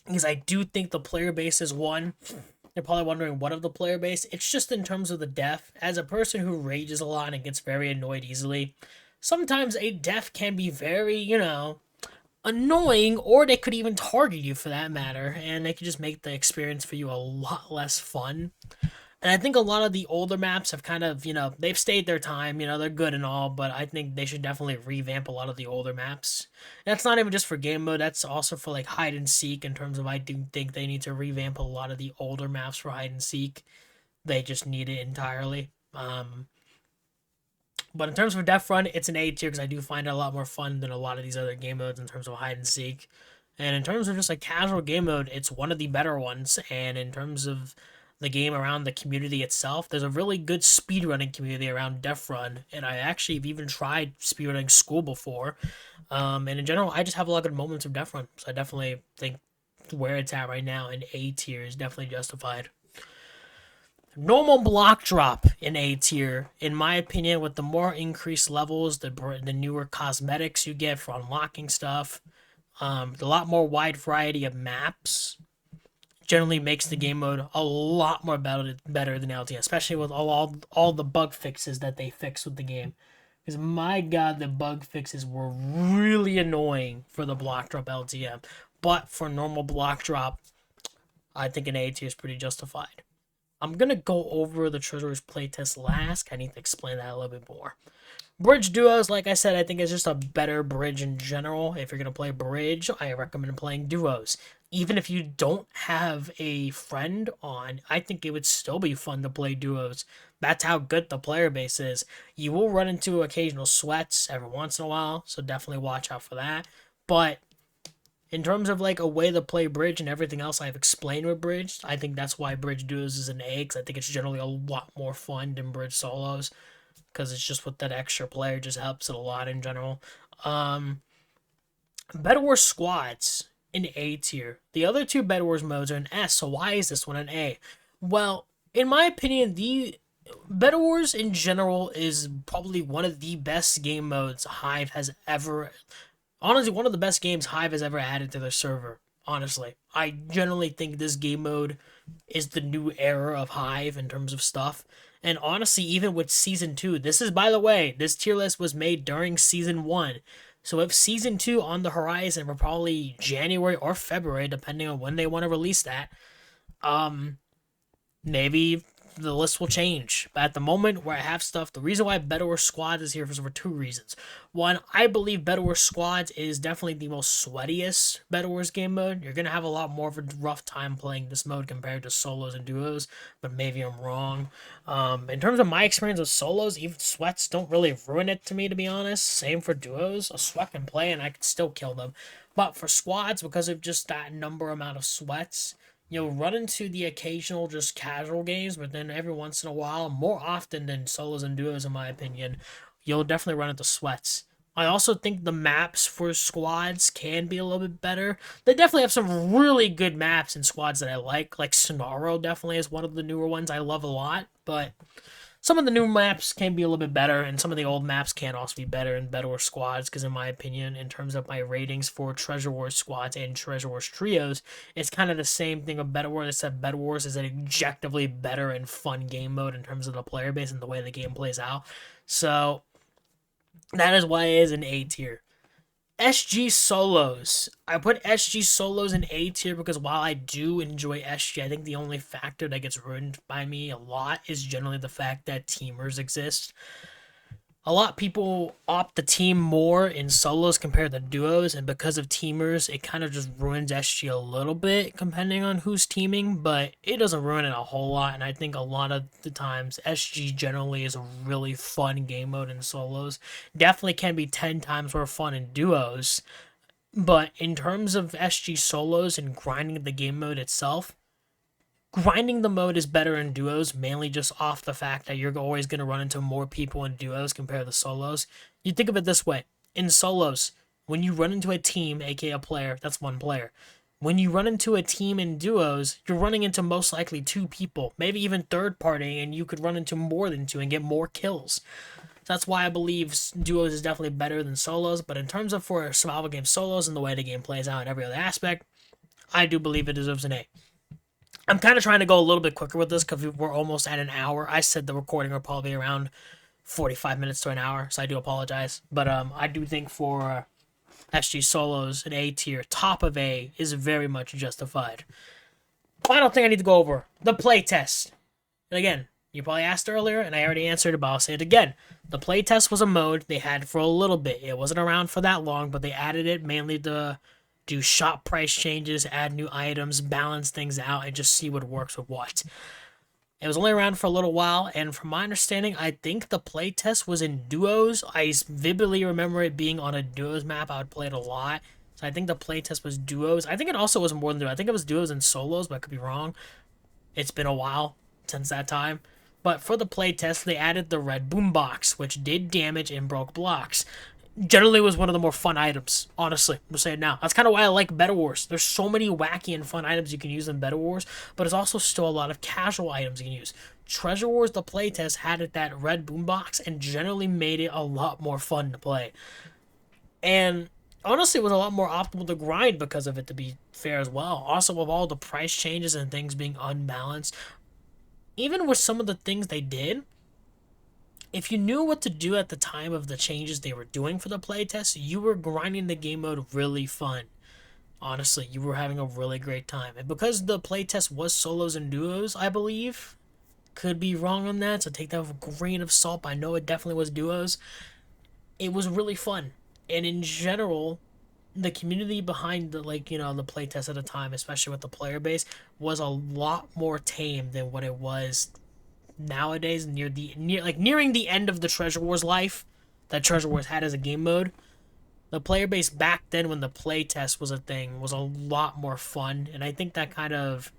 is I do think the player base is one. You're probably wondering what of the player base. It's just in terms of the Def. As a person who rages a lot and gets very annoyed easily, sometimes a Def can be very, annoying, or they could even target you for that matter, and they could just make the experience for you a lot less fun. And I think a lot of the older maps have kind of, they've stayed their time, they're good and all, but I think they should definitely revamp a lot of the older maps. That's not even just for game mode, that's also for like hide and seek, in terms of I do think they need to revamp a lot of the older maps for hide and seek. They just need it entirely. But in terms of Def Run, it's an A tier, because I do find it a lot more fun than a lot of these other game modes in terms of hide and seek. And in terms of just a casual game mode, it's one of the better ones. And in terms of the game around the community itself, there's a really good speedrunning community around Def Run, and I actually have even tried speedrunning school before. And in general, I just have a lot of good moments of Def Run, so I definitely think where it's at right now in A tier is definitely justified. Normal block drop in A tier, in my opinion, with the more increased levels, the newer cosmetics you get for unlocking stuff, a lot more wide variety of maps, generally makes the game mode a lot more better than LTM, especially with all the bug fixes that they fixed with the game. Because my god, the bug fixes were really annoying for the block drop LTM. But for normal block drop, I think an A tier is pretty justified. I'm going to go over the Trevor's playtest last. I need to explain that a little bit more. Bridge duos, like I said, I think is just a better bridge in general. If you're going to play bridge, I recommend playing duos. Even if you don't have a friend on, I think it would still be fun to play duos. That's how good the player base is. You will run into occasional sweats every once in a while, so definitely watch out for that. But In terms of like a way to play bridge and everything else I've explained with bridge, I think that's why bridge duos is an A, because I think it's generally a lot more fun than bridge solos, because it's just with that extra player just helps it a lot in general. Bed Wars squads in A tier. The other two Bed Wars modes are an S, so why is this one an A? Well, in my opinion, the Bed Wars in general is probably one of the best game modes HIVE has ever. Honestly, one of the best games HIVE has ever added to their server. Honestly, I generally think this game mode is the new era of HIVE in terms of stuff. And honestly, even with Season 2, this is, by the way, this tier list was made during Season 1. So if Season 2 on the horizon, we're probably January or February, depending on when they want to release that, maybe the list will change. But at the moment where I have stuff, the reason why Bed Wars Squads is here is for two reasons. One, I believe Bed Wars Squads is definitely the most sweatiest Bed Wars game mode. You're going to have a lot more of a rough time playing this mode compared to solos and duos, but maybe I'm wrong. In terms of my experience with solos, even sweats don't really ruin it to me, to be honest. Same for duos. A sweat can play and I can still kill them. But for squads, because of just that amount of sweats, you'll run into the occasional just casual games, but then every once in a while, more often than solos and duos in my opinion, you'll definitely run into sweats. I also think the maps for squads can be a little bit better. They definitely have some really good maps in squads that I like Sonaro definitely is one of the newer ones I love a lot, but some of the new maps can be a little bit better, and some of the old maps can also be better in Bed Wars Squads, because in my opinion, in terms of my ratings for Treasure Wars Squads and Treasure Wars Trios, it's kind of the same thing of Bed Wars, except Bed Wars is an objectively better and fun game mode in terms of the player base and the way the game plays out. So, that is why it is an A tier. SG Solos. I put SG Solos in A tier because while I do enjoy SG, I think the only factor that gets ruined by me a lot is generally the fact that teamers exist. A lot of people opt to team more in solos compared to duos, and because of teamers, it kind of just ruins SG a little bit, depending on who's teaming, but it doesn't ruin it a whole lot, and I think a lot of the times, SG generally is a really fun game mode in solos. Definitely can be 10 times more fun in duos, but in terms of SG solos and grinding the game mode itself, grinding the mode is better in duos, mainly just off the fact that you're always going to run into more people in duos compared to solos. You think of it this way. In solos, when you run into a team, aka a player, that's one player. When you run into a team in duos, you're running into most likely two people, maybe even third party, and you could run into more than two and get more kills. That's why I believe duos is definitely better than solos, but in terms of for survival game solos and the way the game plays out in every other aspect, I do believe it deserves an A. I'm kind of trying to go a little bit quicker with this because we're almost at an hour. I said the recording will probably be around 45 minutes to an hour, so I do apologize. But I do think for SG Solos, an A tier, top of A, is very much justified. Final thing I need to go over, the playtest. And again, you probably asked earlier, and I already answered it, but I'll say it again. The playtest was a mode they had for a little bit. It wasn't around for that long, but they added it mainly to do shop price changes, add new items, balance things out, and just see what works with what. It was only around for a little while, and from my understanding, I think the playtest was in duos. I vividly remember it being on a duos map. I would play it a lot. So I think the playtest was duos. I think it also was more than duos. I think it was duos and solos, but I could be wrong. It's been a while since that time. But for the playtest, they added the red boombox, which did damage and broke blocks. Generally was one of the more fun items, honestly. I'm saying it now. That's kind of why I like Bed Wars. There's so many wacky and fun items you can use in Bed Wars, but there's also still a lot of casual items you can use. Treasure Wars, the playtest, had it that red boombox and generally made it a lot more fun to play. And honestly, it was a lot more optimal to grind because of it, to be fair as well. Also, with all the price changes and things being unbalanced, even with some of the things they did, if you knew what to do at the time of the changes they were doing for the playtest, you were grinding the game mode really fun. Honestly, you were having a really great time. And because the playtest was solos and duos, I believe, could be wrong on that, so take that with a grain of salt. I know it definitely was duos. It was really fun. And in general, the community behind the the playtest at the time, especially with the player base, was a lot more tame than what it was nowadays, nearing the end of the Treasure Wars life that Treasure Wars had as a game mode. The player base back then, when the playtest was a thing, was a lot more fun, and I think that kind of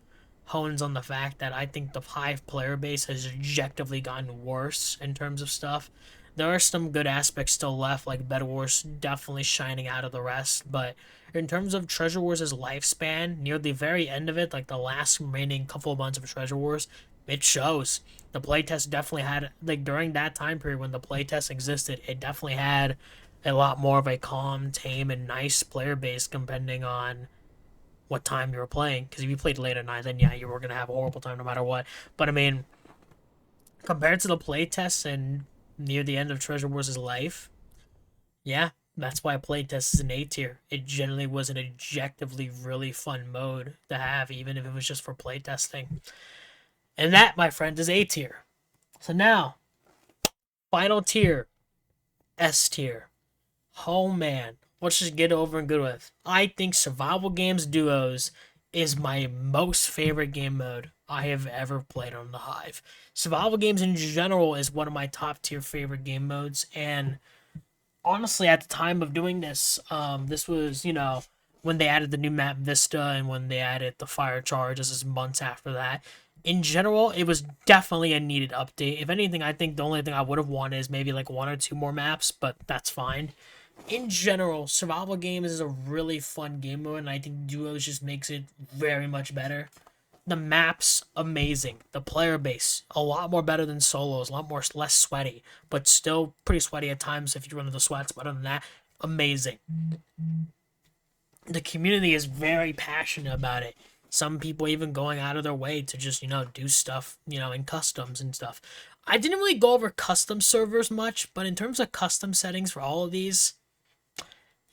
hones on the fact that I think the Hive player base has objectively gotten worse in terms of stuff. There are some good aspects still left, like Bed Wars definitely shining out of the rest, but in terms of Treasure Wars' lifespan, near the very end of it, like the last remaining couple of months of Treasure Wars, it shows. The playtest definitely had, like, during that time period when the playtest existed, it definitely had a lot more of a calm, tame, and nice player base depending on what time you were playing. Because if you played late at night, then yeah, you were gonna have a horrible time no matter what. But I mean, compared to the playtests and near the end of Treasure Wars' life, yeah, that's why playtest is an A tier. It generally was an objectively really fun mode to have, even if it was just for playtesting. And that, my friend, is A tier. So now, final tier, S tier. Oh man, let's just get over and good with. I think Survival Games Duos is my most favorite game mode I have ever played on the Hive. Survival games in general is one of my top tier favorite game modes, and honestly, at the time of doing this, this was, when they added the new map Vista and when they added the Fire Charge. This is months after that. In general, it was definitely a needed update. If anything, I think the only thing I would have wanted is maybe like one or two more maps, but that's fine. In general, survival games is a really fun game mode, and I think Duos just makes it very much better. The maps, amazing. The player base, a lot more better than solos, a lot more less sweaty, but still pretty sweaty at times if you run into sweats. But other than that, amazing. The community is very passionate about it. Some people even going out of their way to just, do stuff, in customs and stuff. I didn't really go over custom servers much, but in terms of custom settings for all of these,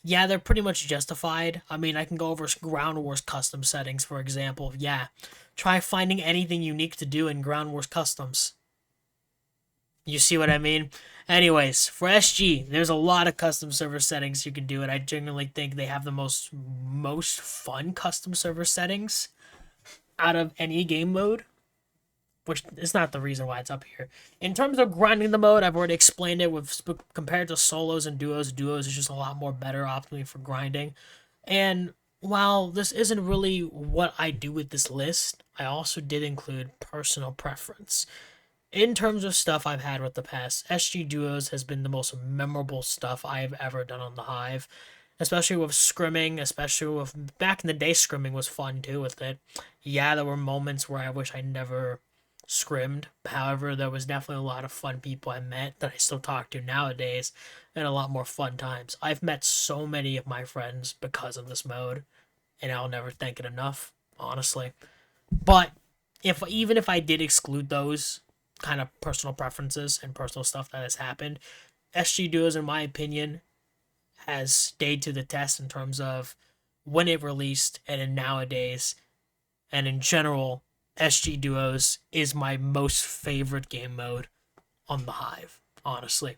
yeah, they're pretty much justified. I mean, I can go over Ground Wars custom settings, for example. Yeah, try finding anything unique to do in Ground Wars customs. You see what I mean? Anyways, for SG, there's a lot of custom server settings you can do, and I genuinely think they have the most fun custom server settings out of any game mode, which is not the reason why it's up here. In terms of grinding the mode, I've already explained it. With compared to solos and duos is just a lot more better optimally for grinding. And while this isn't really what I do with this list, I also did include personal preference. In terms of stuff I've had with the past, SG Duos has been the most memorable stuff I've ever done on the Hive. Especially with scrimming, especially with back in the day, scrimming was fun too with it. Yeah, there were moments where I wish I never scrimmed. However, there was definitely a lot of fun people I met that I still talk to nowadays, and a lot more fun times. I've met so many of my friends because of this mode, and I'll never thank it enough, honestly. But even if I did exclude those kind of personal preferences and personal stuff that has happened, SG Duos, in my opinion, has stayed to the test in terms of when it released and in nowadays, and in general, SG Duos is my most favorite game mode on the Hive, honestly.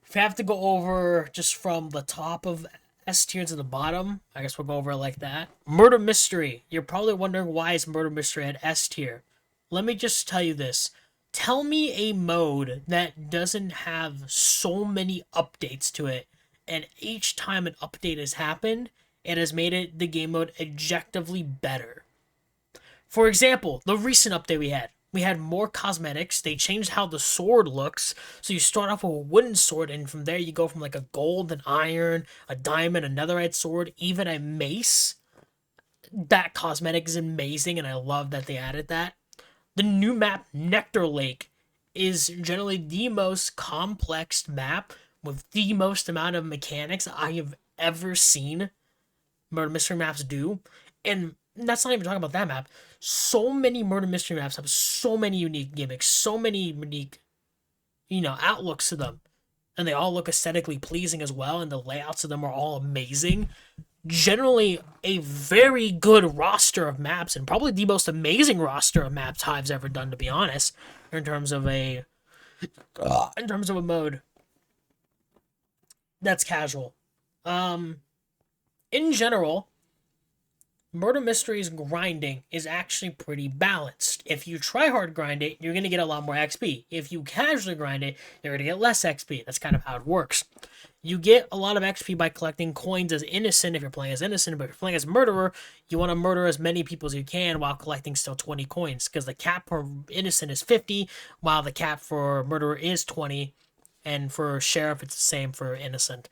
If I have to go over just from the top of S tier to the bottom, I guess we'll go over it like that. Murder Mystery. You're probably wondering why is Murder Mystery at S tier. Let me just tell you this. Tell me a mode that doesn't have so many updates to it, and each time an update has happened, it has made the game mode objectively better. For example, the recent update we had more cosmetics. They changed how the sword looks. So you start off with a wooden sword, and from there you go from like a gold, an iron, a diamond, a netherite sword, even a mace. That cosmetic is amazing, and I love that they added that. The new map, Nectar Lake, is generally the most complex map with the most amount of mechanics I have ever seen murder mystery maps do. And that's not even talking about that map. So many murder mystery maps have so many unique gimmicks, so many unique, outlooks to them. And they all look aesthetically pleasing as well, and the layouts of them are all amazing. Generally, a very good roster of maps, and probably the most amazing roster of maps Hive's ever done, to be honest, in terms of a mode that's casual. In general, Murder Mystery's grinding is actually pretty balanced. If you try hard grind it, you're going to get a lot more XP. If you casually grind it, you're going to get less XP. That's kind of how it works. You get a lot of XP by collecting coins as innocent if you're playing as innocent, but if you're playing as murderer, you want to murder as many people as you can while collecting still 20 coins, because the cap for innocent is 50, while the cap for murderer is 20, and for sheriff it's the same for innocent.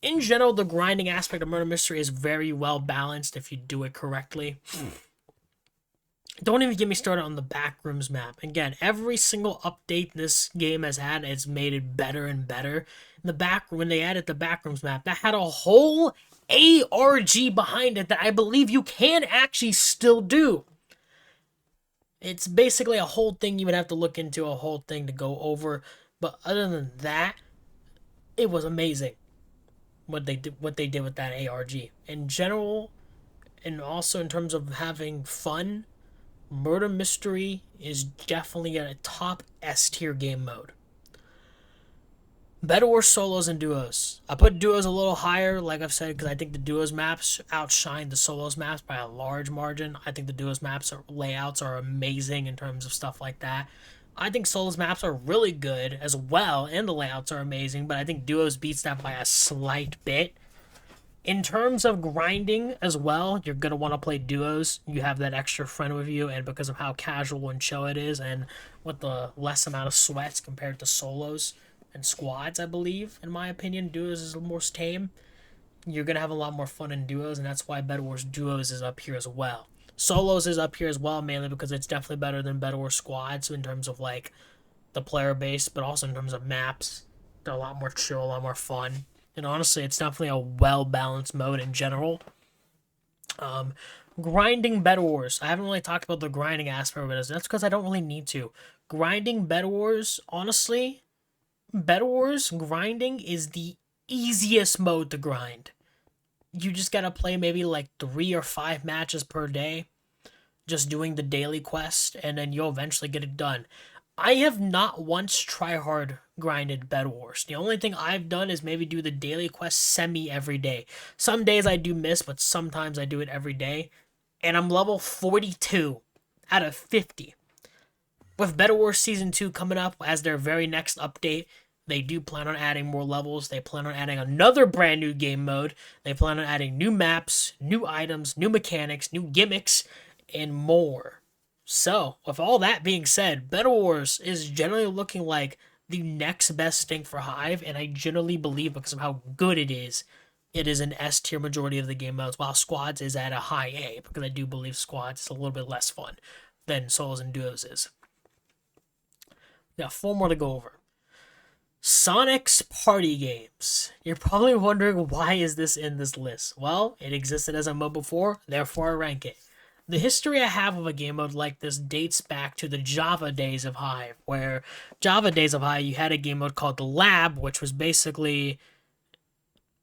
In general, the grinding aspect of Murder Mystery is very well balanced if you do it correctly. Don't even get me started on the Backrooms map. Again, every single update this game has had has made it better and better. When they added the Backrooms map, that had a whole ARG behind it that I believe you can actually still do. It's basically a whole thing you would have to look into, a whole thing to go over. But other than that, it was amazing what they did with that ARG. In general, and also in terms of having fun, Murder Mystery is definitely a top S tier game mode. Bed Wars solos and duos. I put duos a little higher, like I've said, because I think the duos maps outshine the solos maps by a large margin. I think the duos maps layouts are amazing in terms of stuff like that. I think solos maps are really good as well, and the layouts are amazing, but I think duos beats that by a slight bit. In terms of grinding as well, you're going to want to play duos. You have that extra friend with you, and because of how casual and chill it is, and with the less amount of sweats compared to solos and squads, I believe, in my opinion, duos is the most tame. You're going to have a lot more fun in duos, and that's why Bed Wars Duos is up here as well. Solos is up here as well, mainly because it's definitely better than Bed Wars Squads in terms of, like, the player base, but also in terms of maps. They're a lot more chill, a lot more fun. And honestly, it's definitely a well-balanced mode in general. Grinding Bed Wars. I haven't really talked about the grinding aspect of it. That's because I don't really need to. Grinding Bed Wars, honestly, Bed Wars grinding is the easiest mode to grind. You just gotta play maybe like 3 or 5 matches per day, just doing the daily quest, and then you'll eventually get it done. I have not once tryhard grinded Bed Wars. The only thing I've done is maybe do the daily quest semi every day. Some days I do miss, but sometimes I do it every day. And I'm level 42 out of 50. With Bed Wars Season 2 coming up as their very next update, they do plan on adding more levels. They plan on adding another brand new game mode. They plan on adding new maps, new items, new mechanics, new gimmicks, and more. So, with all that being said, Bed Wars is generally looking like the next best thing for HIVE, and I generally believe because of how good it is an S tier majority of the game modes, while Squads is at a high A, because I do believe Squads is a little bit less fun than Solos and Duos is. Got 4 more to go over. Sonic's Party Games. You're probably wondering, why is this in this list? Well, it existed as a mode before, therefore I rank it. The history I have of a game mode like this dates back to the Java days of HIVE, where Java days of HIVE, you had a game mode called the Lab, which was basically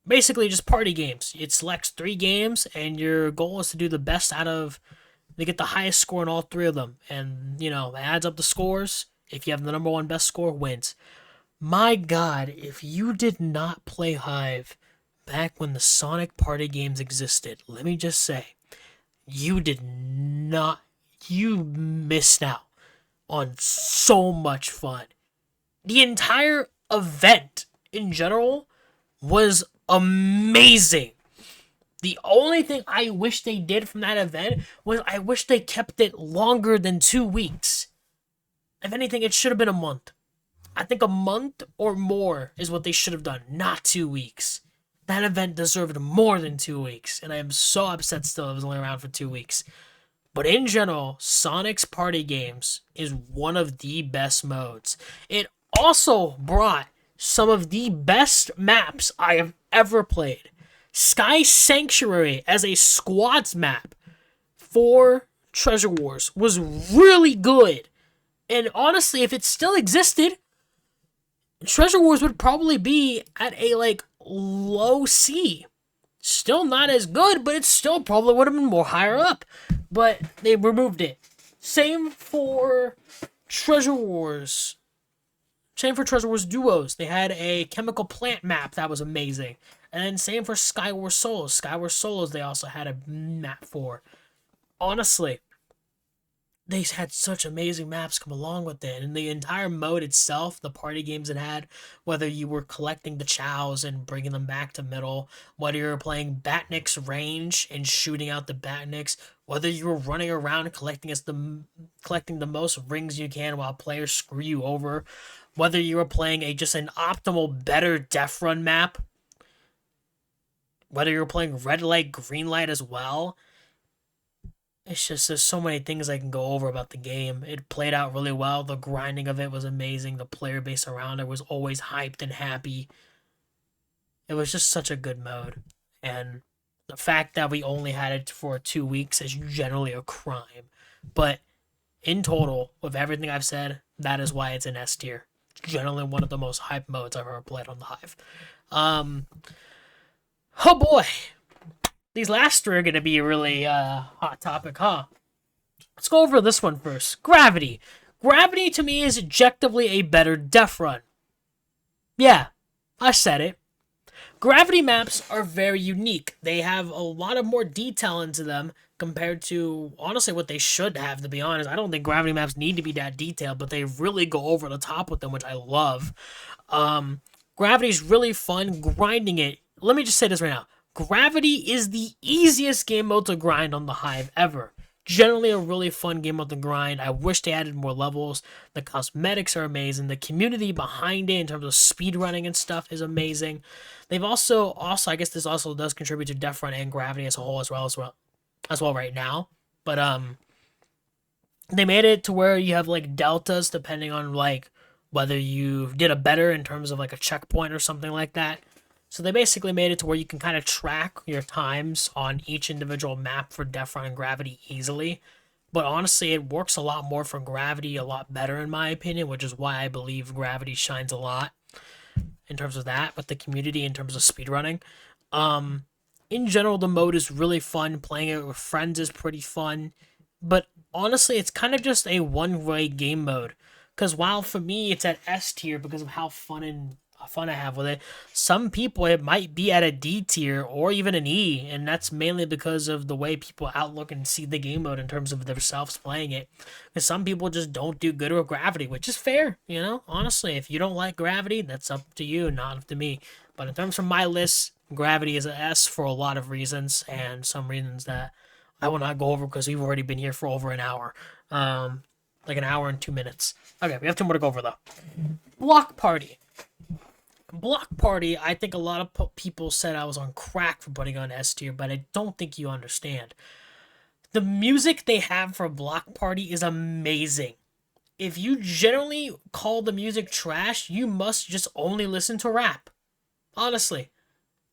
just party games. It selects 3 games, and your goal is to do the best they get the highest score in all 3 of them, and, it adds up the scores. If you have the number 1 best score, wins. My God, if you did not play HIVE back when the Sonic Party games existed, let me just say, you missed out on so much fun. The entire event in general was amazing. The only thing I wish they did from that event was I wish they kept it longer than 2 weeks. If anything, it should have been a month. I think a month or more is what they should have done, not 2 weeks. That event deserved more than 2 weeks, and I am so upset still it was only around for 2 weeks. But in general, Sonic's Party Games is one of the best modes. It also brought some of the best maps I have ever played. Sky Sanctuary as a squads map for Treasure Wars was really good. And honestly, if it still existed, Treasure Wars would probably be at a, low C. Still not as good, but it still probably would have been more higher up. But they removed it. Same for Treasure Wars. Same for Treasure Wars Duos. They had a chemical plant map that was amazing. And then same for Skyward Solos. Skyward Solos they also had a map for. Honestly, they had such amazing maps come along with it, and the entire mode itself, the party games it had, whether you were collecting the chows and bringing them back to middle, whether you were playing Batnik's range and shooting out the Batniks, whether you were running around collecting the most rings you can while players screw you over, whether you were playing just an optimal better def run map, whether you were playing red light green light as well. It's just, there's so many things I can go over about the game. It played out really well. The grinding of it was amazing. The player base around it was always hyped and happy. It was just such a good mode. And the fact that we only had it for 2 weeks is generally a crime. But in total, with everything I've said, that is why it's an S tier. It's generally one of the most hyped modes I've ever played on the Hive. Oh boy. These last three are going to be a really hot topic, huh? Let's go over this one first. Gravity. Gravity, to me, is objectively a better def run. Yeah, I said it. Gravity maps are very unique. They have a lot of more detail into them compared to, honestly, what they should have, to be honest. I don't think gravity maps need to be that detailed, but they really go over the top with them, which I love. Gravity's really fun. Grinding it. Let me just say this right now. Gravity is the easiest game mode to grind on the Hive ever. Generally a really fun game mode to grind. I wish they added more levels. The cosmetics are amazing. The community behind it in terms of speedrunning and stuff is amazing. They've also I guess this also does contribute to def run and gravity as a whole as well right now. But they made it to where you have like deltas depending on like whether you did a better in terms of like a checkpoint or something like that. So they basically made it to where you can kind of track your times on each individual map for def run and gravity easily. But honestly, it works a lot more for gravity, a lot better in my opinion, which is why I believe gravity shines a lot in terms of that with the community in terms of speedrunning. In general, the mode is really fun. Playing it with friends is pretty fun. But honestly, it's kind of just a one-way game mode. Because while for me, it's at S tier because of how fun I have with it. Some people, it might be at a D tier or even an E, and that's mainly because of the way people outlook and see the game mode in terms of themselves playing it. Because some people just don't do good with gravity, which is fair, you know? Honestly, if you don't like gravity, that's up to you, not up to me. But in terms of my list, gravity is an S for a lot of reasons, and some reasons that I will not go over because we've already been here for over an hour. Like an hour and 2 minutes. Okay, we have 2 more to go over, though. Block Party. Block Party, I think a lot of people said I was on crack for putting on S tier, but I don't think you understand. The music they have for Block Party is amazing. If you generally call the music trash, you must just only listen to rap. Honestly.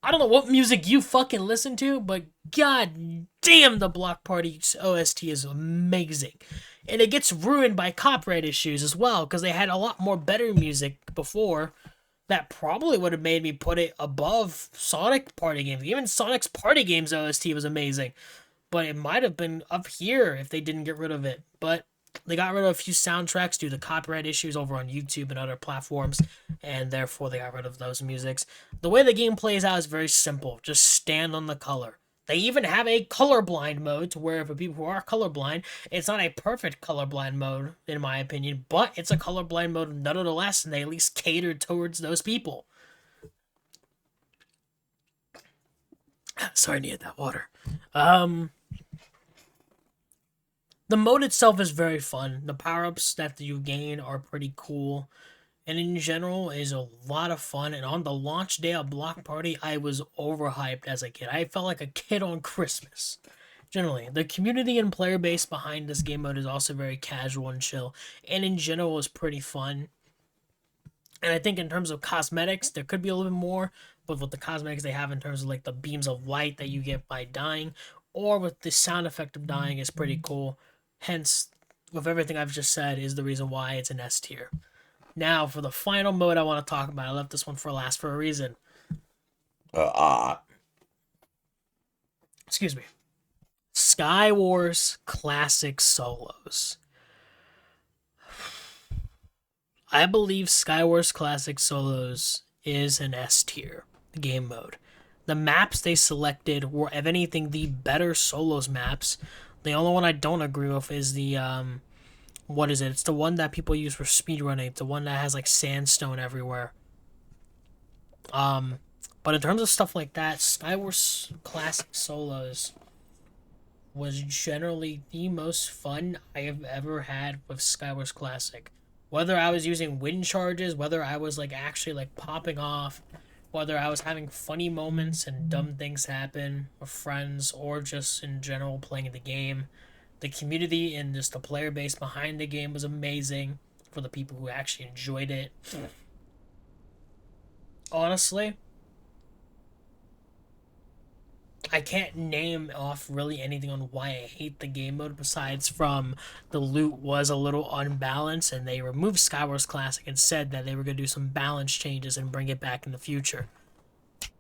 I don't know what music you fucking listen to, but god damn the Block Party OST is amazing. And it gets ruined by copyright issues as well, because they had a lot more better music before that probably would have made me put it above Sonic Party Games. Even Sonic's Party Games OST was amazing. But it might have been up here if they didn't get rid of it. But they got rid of a few soundtracks due to copyright issues over on YouTube and other platforms. And therefore they got rid of those musics. The way the game plays out is very simple. Just stand on the color. They even have a colorblind mode to where for people who are colorblind, it's not a perfect colorblind mode, in my opinion, but it's a colorblind mode nonetheless, and they at least cater towards those people. Sorry, I needed that water. The mode itself is very fun. The power-ups that you gain are pretty cool. And in general, is a lot of fun. And on the launch day of Block Party, I was overhyped as a kid. I felt like a kid on Christmas. Generally, the community and player base behind this game mode is also very casual and chill. And in general, is pretty fun. And I think in terms of cosmetics, there could be a little bit more. But with the cosmetics they have in terms of like the beams of light that you get by dying. Or with the sound effect of dying is pretty cool. Hence, with everything I've just said, is the reason why it's an S tier. Now, for the final mode I want to talk about, I left this one for last for a reason. Excuse me. Sky Wars Classic Solos. I believe Sky Wars Classic Solos is an S tier game mode. The maps they selected were, if anything, the better solos maps. The only one I don't agree with is the what is it? It's the one that people use for speedrunning. It's the one that has like sandstone everywhere. Um, but in terms of stuff like that, Skywars Classic solos was generally the most fun I have ever had with Skywars Classic. Whether I was using wind charges, whether I was like actually like popping off, whether I was having funny moments and dumb things happen with friends, or just in general playing the game. The community and just the player base behind the game was amazing for the people who actually enjoyed it. Honestly, I can't name off really anything on why I hate the game mode besides from the loot was a little unbalanced, and they removed Skywars Classic and said that they were going to do some balance changes and bring it back in the future,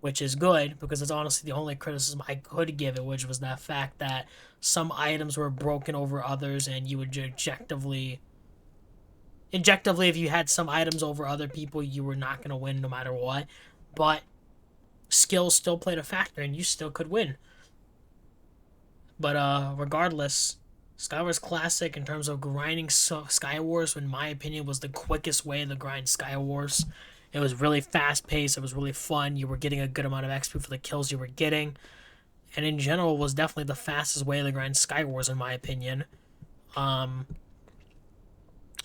which is good because it's honestly the only criticism I could give it, which was that fact that some items were broken over others, and you would objectively, if you had some items over other people, you were not going to win no matter what. But skill still played a factor, and you still could win. But regardless, Skywars Classic, in terms of grinding Skywars, in my opinion, was the quickest way to grind Skywars. It was really fast paced. It was really fun. You were getting a good amount of XP for the kills you were getting, and in general, was definitely the fastest way to grind Skywars, in my opinion.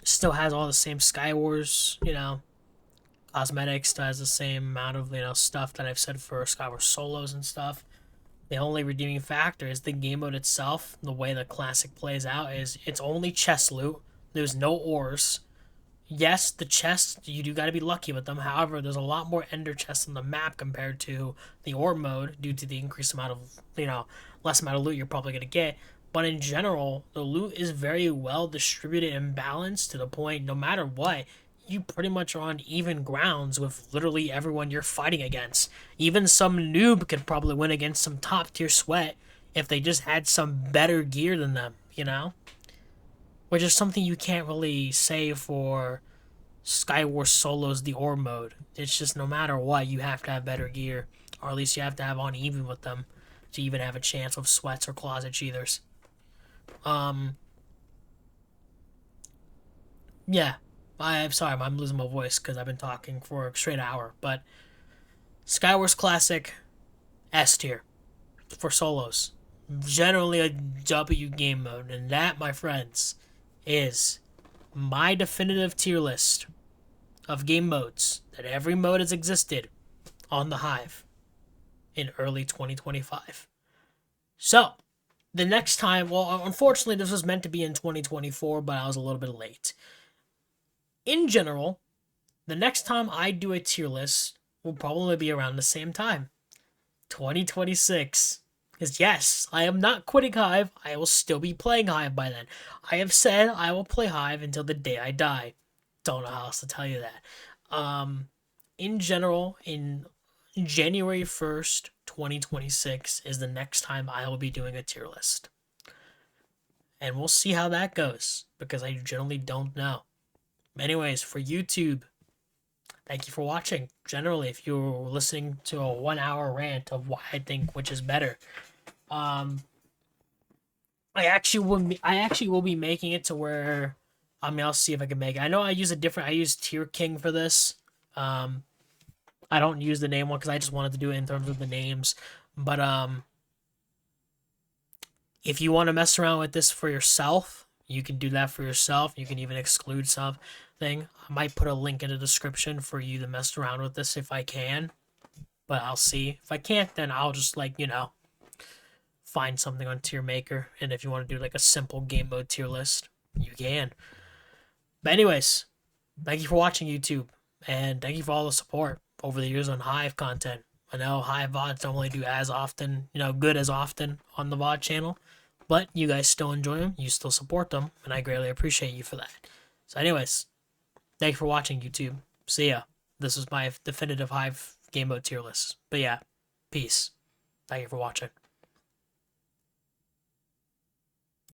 Still has all the same Skywars, cosmetics. Still has the same amount of stuff that I've said for Skywars solos and stuff. The only redeeming factor is the game mode itself. The way the classic plays out is it's only chest loot. There's no ores. Yes, the chests, you do got to be lucky with them. However, there's a lot more ender chests on the map compared to the ore mode due to the increased amount of, less amount of loot you're probably going to get. But in general, the loot is very well distributed and balanced to the point, no matter what, you pretty much are on even grounds with literally everyone you're fighting against. Even some noob could probably win against some top tier sweat if they just had some better gear than them, Which is something you can't really say for Skywars Solos, the ore mode. It's just no matter what, you have to have better gear. Or at least you have to have on even with them to even have a chance with sweats or closet cheaters. Yeah. I'm sorry, I'm losing my voice because I've been talking for a straight hour. But Skywars Classic, S tier for solos. Generally a W game mode. And that, my friends, is my definitive tier list of game modes that every mode has existed on the Hive in early 2025. So, the next time, well, unfortunately, this was meant to be in 2024, but I was a little bit late. In general, the next time I do a tier list will probably be around the same time, 2026. Because yes, I am not quitting Hive. I will still be playing Hive by then. I have said I will play Hive until the day I die. Don't know how else to tell you that. In general, in January 1st, 2026 is the next time I will be doing a tier list. And we'll see how that goes, because I generally don't know. Anyways, for YouTube, thank you for watching. Generally, if you're listening to a 1 hour rant of why I think which is better, I actually will be making it to where, I'll see if I can make it. I know I use Tier King for this. I don't use the name one because I just wanted to do it in terms of the names. But if you want to mess around with this for yourself, you can do that for yourself. You can even exclude something. I might put a link in the description for you to mess around with this if I can. But I'll see. If I can't, then I'll just find something on Tier Maker. And if you want to do like a simple game mode tier list, you can. But anyways, thank you for watching, YouTube. And thank you for all the support over the years on Hive content. I know Hive VODs don't really do as often, good as often on the VOD channel. But you guys still enjoy them. You still support them. And I greatly appreciate you for that. So anyways, thank you for watching, YouTube. See ya. This was my definitive Hive game mode tier list. But yeah, peace. Thank you for watching.